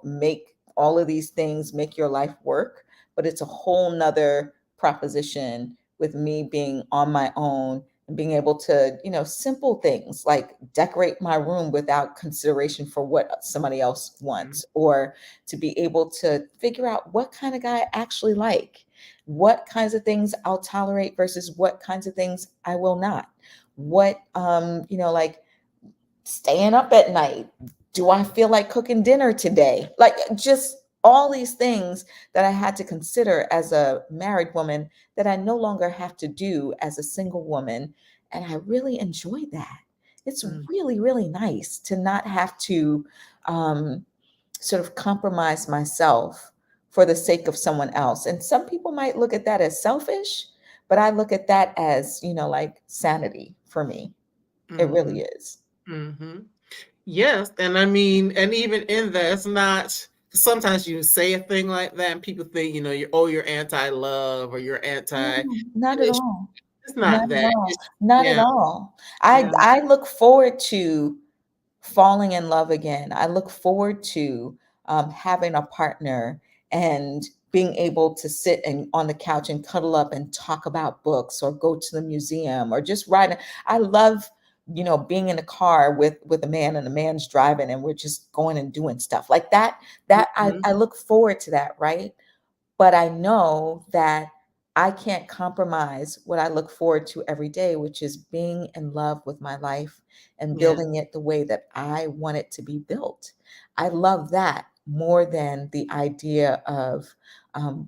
make all of these things, make your life work. But it's a whole nother proposition with me being on my own and being able to, simple things like decorate my room without consideration for what somebody else Mhm. wants, or to be able to figure out what kind of guy I actually like, what kinds of things I'll tolerate versus what kinds of things I will not. What, like staying up at night. Do I feel like cooking dinner today? Like just all these things that I had to consider as a married woman that I no longer have to do as a single woman. And I really enjoy that. It's Mm. really, really nice to not have to um, sort of compromise myself for the sake of someone else. And some people might look at that as selfish, but I look at that as, like sanity for me. It Mhm. really is. Mhm. Yes, and I mean, and even in that, it's not. Sometimes you say a thing like that, and people think, you're anti-love or you're anti. No, not at It's, all. it's Not not at that. all. It's Not at yeah, all. I yeah, I look forward to falling in love again. I look forward to having a partner and being able to sit and on the couch and cuddle up and talk about books or go to the museum or just ride. I love, being in a car with a man and the man's driving and we're just going and doing stuff like that. That mhm, I look forward to that, right? But I know that I can't compromise what I look forward to every day, which is being in love with my life and yeah, building it the way that I want it to be built. I love that more than the idea of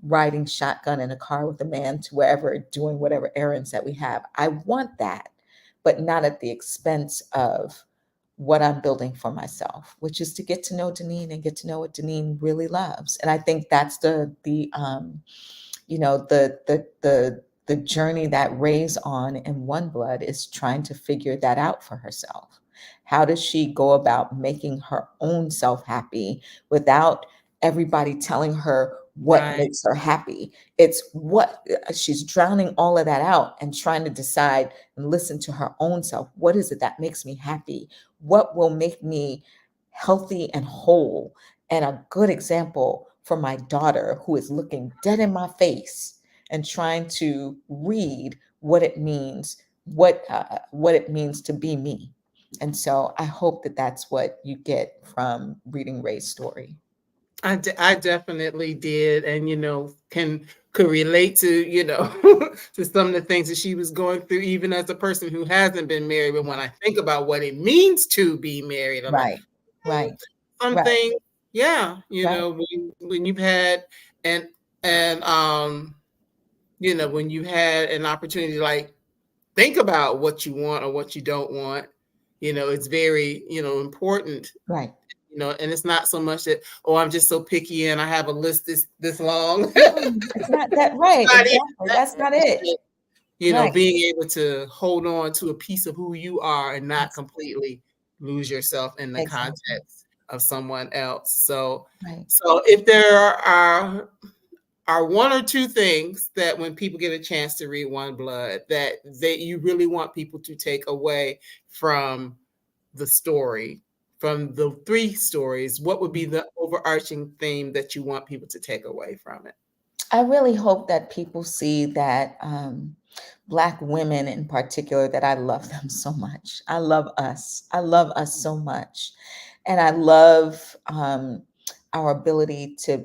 riding shotgun in a car with a man to wherever, doing whatever errands that we have. I want that, but not at the expense of what I'm building for myself, which is to get to know Denine and get to know what Denine really loves. And I think that's the journey that Ray's on in One Blood is trying to figure that out for herself. How does she go about making her own self happy without everybody telling her what right. makes her happy? It's what she's drowning all of that out and trying to decide and listen to her own self. What is it that makes me happy? What will make me healthy and whole and a good example for my daughter who is looking dead in my face and trying to read what it means to be me. And so I hope that that's what you get from reading Ray's story. I definitely did, and can could relate to to some of the things that she was going through, even as a person who hasn't been married. But when I think about what it means to be married, I'm like, Right, right, right, something, yeah, right, when you've had and and when you had an opportunity to like think about what you want or what you don't want, it's very important, right. and it's not so much that, oh, I'm just so picky and I have a list this long. No, it's not that right. Not even Exactly. that. That's not It's it. just, Right. being able to hold on to a piece of who you are and not completely lose yourself in the Exactly. context of someone else. So, Right. if there are one or two things that when people get a chance to read One Blood that you really want people to take away from the story, from the three stories, what would be the overarching theme that you want people to take away from it? I really hope that people see that Black women in particular, that I love them so much. I love us. I love us so much. And I love our ability to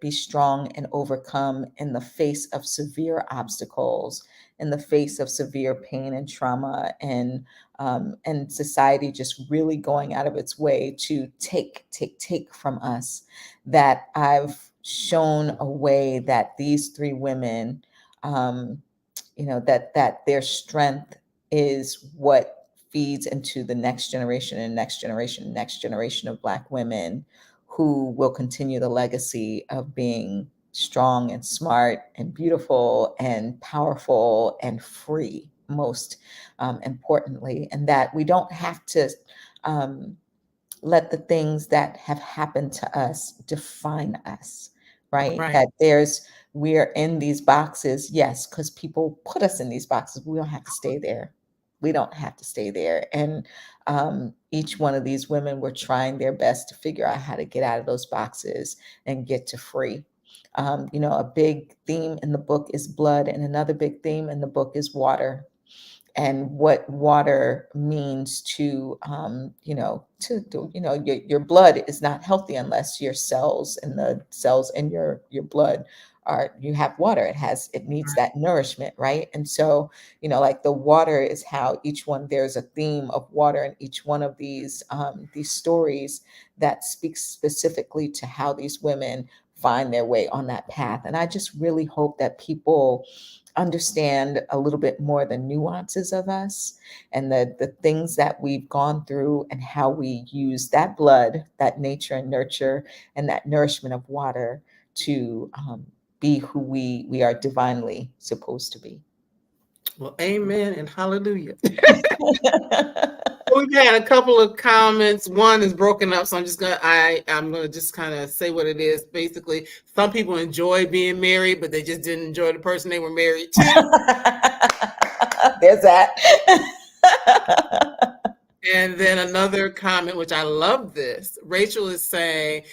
be strong and overcome in the face of severe obstacles, in the face of severe pain and trauma, and society just really going out of its way to take from us. That I've shown a way that these three women, that their strength is what feeds into the next generation and next generation of Black women who will continue the legacy of being strong and smart and beautiful and powerful and free, most importantly, and that we don't have to um, let the things that have happened to us define us, right? Right. That we're in these boxes, yes, because people put us in these boxes. We don't have to stay there. We don't have to stay there. And each one of these women were trying their best to figure out how to get out of those boxes and get to free. A big theme in the book is blood, and another big theme in the book is water, and what water means to your blood is not healthy unless your cells and the cells in your blood you have water. It needs that nourishment, right? And so like the water is how each one, there's a theme of water in each one of these stories that speaks specifically to how these women find their way on that path. And I just really hope that people understand a little bit more the nuances of us and the things that we've gone through, and how we use that blood, that nature and nurture, and that nourishment of water to be who we are divinely supposed to be. Well, amen and hallelujah. We've had a couple of comments. One is broken up, so I'm gonna just kind of say what it is. Basically, some people enjoy being married, but they just didn't enjoy the person they were married to. There's that. And then another comment, which I love this. Rachel is saying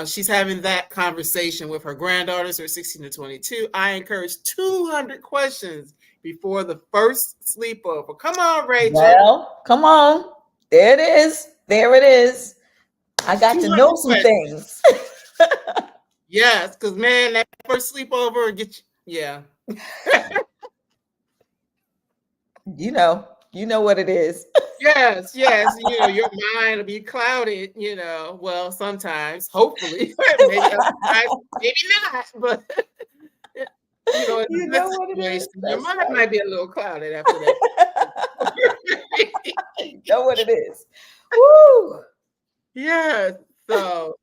she's having that conversation with her granddaughters, who are 16 to 22. I encourage 200 questions before the first sleepover. Come on, Rachel. Well, come on. There it is. There it is. I got to know some things. Yes, because man, that first sleepover yeah. You know what it is. Yes, your mind will be clouded, well, sometimes, hopefully, maybe not, but in that What it is. situation, your That's mind right. might be a little clouded after that. You know what it is. Woo! Yeah. Wow.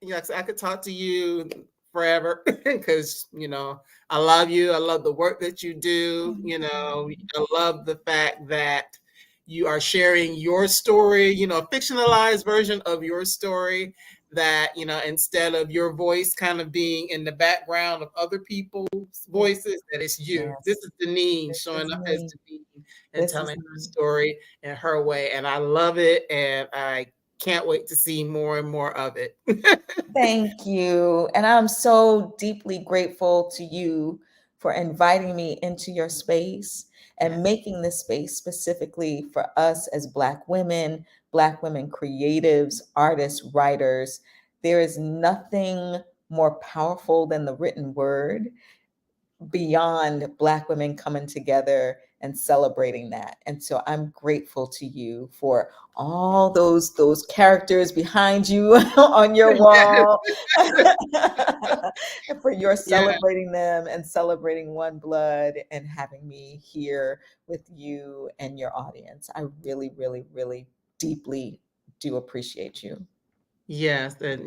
Yes, I could talk to you forever because, I love you. I love the work that you do. I love the fact that you are sharing your story, a fictionalized version of your story that, instead of your voice kind of being in the background of other people's voices, that it's you. Yes. This is Denine This showing is up as me. Denine and This is telling her me. story in her way. And I love it. And I can't wait to see more and more of it. Thank you. And I'm so deeply grateful to you for inviting me into your space and making this space specifically for us as Black women creatives, artists, writers. There is nothing more powerful than the written word, beyond Black women coming together and celebrating that. And so I'm grateful to you for all those characters behind you on your wall, and for your Yeah. celebrating them and celebrating One Blood and having me here with you and your audience. I really, really, really deeply do appreciate you. Yes, and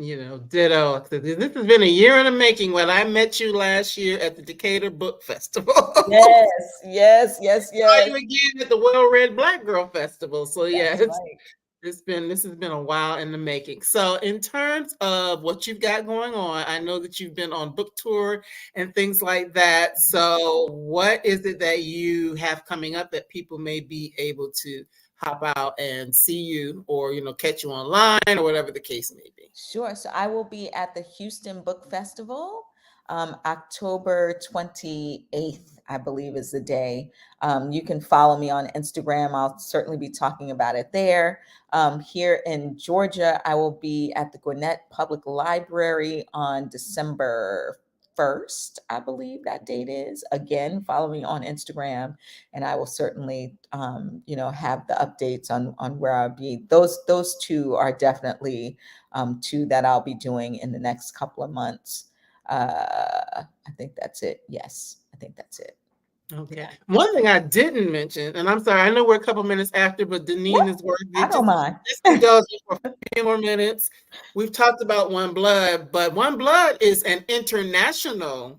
ditto. This has been a year in the making. When I met you last year at the Decatur Book Festival, Yes, yes, yes, saw yes. you again at the Well Read Black Girl Festival. So yeah, That's right. this has been a while in the making. So in terms of what you've got going on, I know that you've been on book tour and things like that. So what is it that you have coming up that people may be able to hop out and see you, or catch you online, or whatever the case may be? Sure. So I will be at the Houston Book Festival October 28th, I believe, is the day. You can follow me on Instagram. I'll certainly be talking about it there. Here in Georgia, I will be at the Gwinnett Public Library on December 1st, I believe that date is. Again, follow me on Instagram, and I will certainly, have the updates on where I'll be. Those two are definitely two that I'll be doing in the next couple of months. I think that's it. Yes, I think that's it. Okay. Yeah. One thing I didn't mention, and I'm sorry, I know we're a couple minutes after, but What? Denine is worthy. I don't mind. Just indulge me for a few more minutes. We've talked about One Blood, but One Blood is an international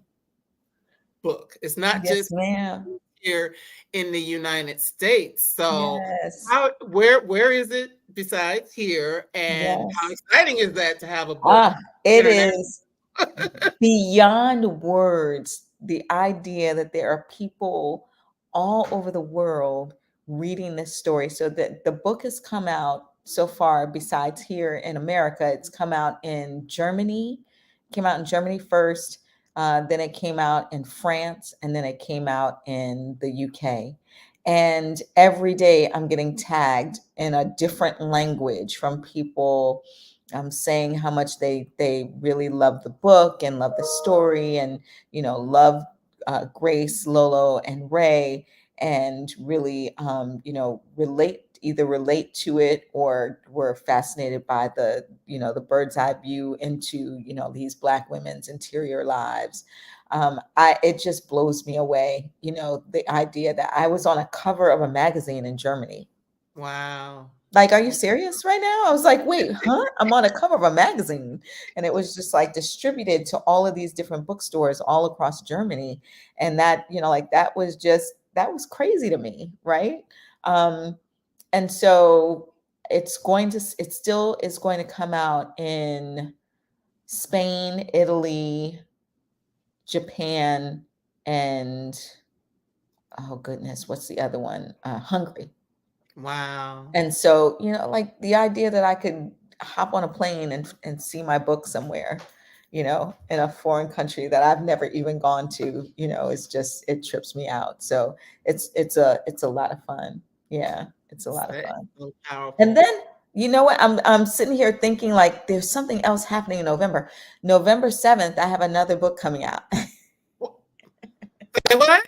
book. It's not Yes, just ma'am. here in the United States. So Yes. where is it besides here? And how Yes. exciting is that to have a book Ah, it international? is beyond words, the idea that there are people all over the world reading this story. So that the book has come out so far, besides here in America, it's come out in Germany, came out in Germany first, then it came out in France, and then it came out in the UK. And every day I'm getting tagged in a different language from people saying how much they really love the book and love the story, and love Grace, Lolo, and Ray, and really relate to it, or were fascinated by the bird's eye view into these Black women's interior lives. It just blows me away, the idea that I was on a cover of a magazine in Germany. Wow. Like, are you serious right now? I was like, wait, huh? I'm on a cover of a magazine. And it was just like distributed to all of these different bookstores all across Germany. And that, like that was crazy to me, right? Um, and so it still is going to come out in Spain, Italy, Japan, and oh goodness, what's the other one? Hungary. Wow. And so, like the idea that I could hop on a plane and see my book somewhere, in a foreign country that I've never even gone to, is just, it trips me out. So it's a lot of fun. Yeah, it's a lot of That is fun. so And powerful. then, you know what? I'm sitting here thinking like there's something else happening in November. November 7th, I have another book coming out. Say what?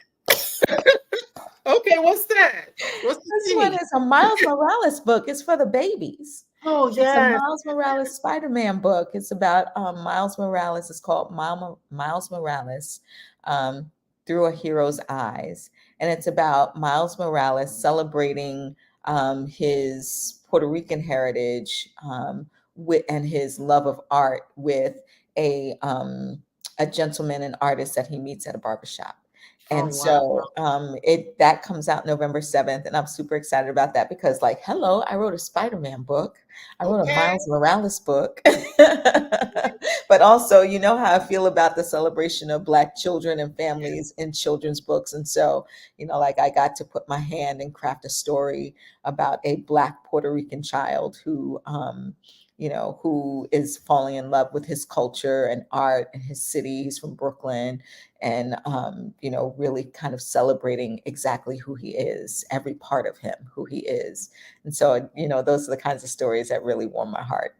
Okay, what's that? What's the This one tea? is a Miles Morales book. It's for the babies. Oh It's a yes. Miles Morales Spider-Man book. It's about Miles Morales. It's called Miles Morales Through a Hero's Eyes. And it's about Miles Morales celebrating his Puerto Rican heritage and his love of art with a gentleman and artist that he meets at a barbershop. Oh And wow. so it that comes out November 7th, and I'm super excited about that because, like, hello, I wrote a Spider-Man book. I wrote a Okay. Miles Morales book. But also, you know how I feel about the celebration of Black children and families in children's books. And so, like, I got to put my hand and craft a story about a Black Puerto Rican child who is falling in love with his culture and art and his city. He's from Brooklyn, and really kind of celebrating exactly who he is, every part of him, who he is. And so, those are the kinds of stories that really warm my heart.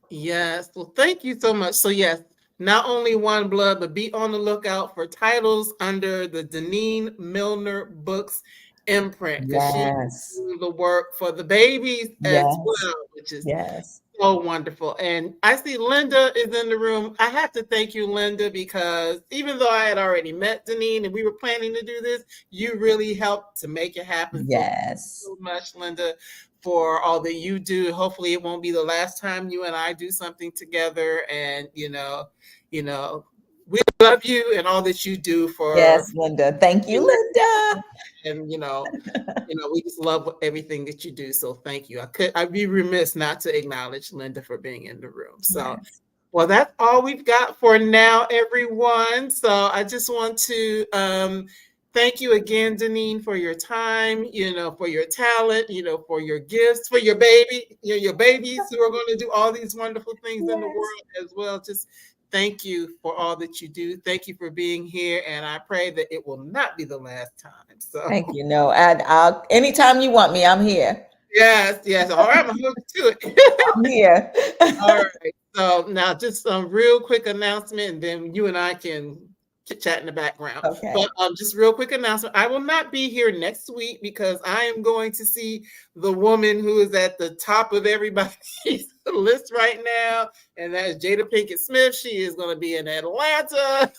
Yes. Well, thank you so much. So yes, not only One Blood, but be on the lookout for titles under the Denene Millner Books imprint because she Yes. do the work for the babies as Yes. well, which is Yes. so wonderful. And I see Linda is in the room. I have to thank you, Linda, because even though I had already met Denine and we were planning to do this, you really helped to make it happen. So thank Yes. you so much, Linda, for all that you do. Hopefully it won't be the last time you and I do something together. And we love you and all that you do for Yes, Linda. Thank you, Linda. and we just love everything that you do. So thank you. I'd be remiss not to acknowledge Linda for being in the room. So Yes. well, that's all we've got for now, everyone. So I just want to thank you again, Denine, for your time, for your talent, for your gifts, for your baby, your babies who are going to do all these wonderful things in the Yes. world as well. Just thank you for all that you do. Thank you for being here. And I pray that it will not be the last time. So, Thank you. No, and I'll anytime you want me, I'm here. yes, yes. All right, I'm going to hold you to it. I'm here. All right. So now just some real quick announcement, and then you and I can chit chat in the background. But Okay. just real quick announcement. I will not be here next week because I am going to see the woman who is at the top of everybody's list right now, and that is Jada Pinkett Smith. She is going to be in Atlanta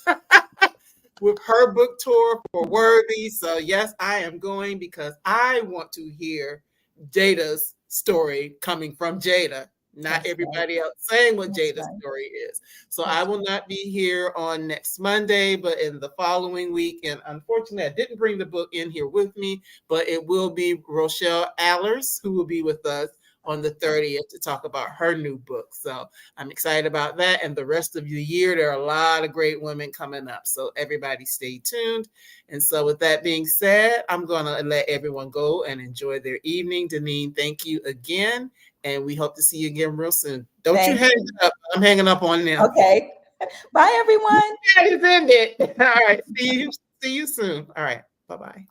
with her book tour for Worthy. So yes, I am going because I want to hear Jada's story coming from Jada, not That's right. everybody else saying what That's Jada's right. story is. So I That's will not be here on next Monday, but in the following week. And unfortunately, I didn't bring the book in here with me, but it will be Rochelle Allers who will be with us on the 30th to talk about her new book. So I'm excited about that. And the rest of the year, there are a lot of great women coming up. So everybody stay tuned. And so with that being said, I'm going to let everyone go and enjoy their evening. Denine, thank you again. And we hope to see you again real soon. Don't you Thank hang you. up. I'm hanging up on them. Okay. Bye, everyone. Yeah, it's ended. All right. See you soon. All right. Bye-bye.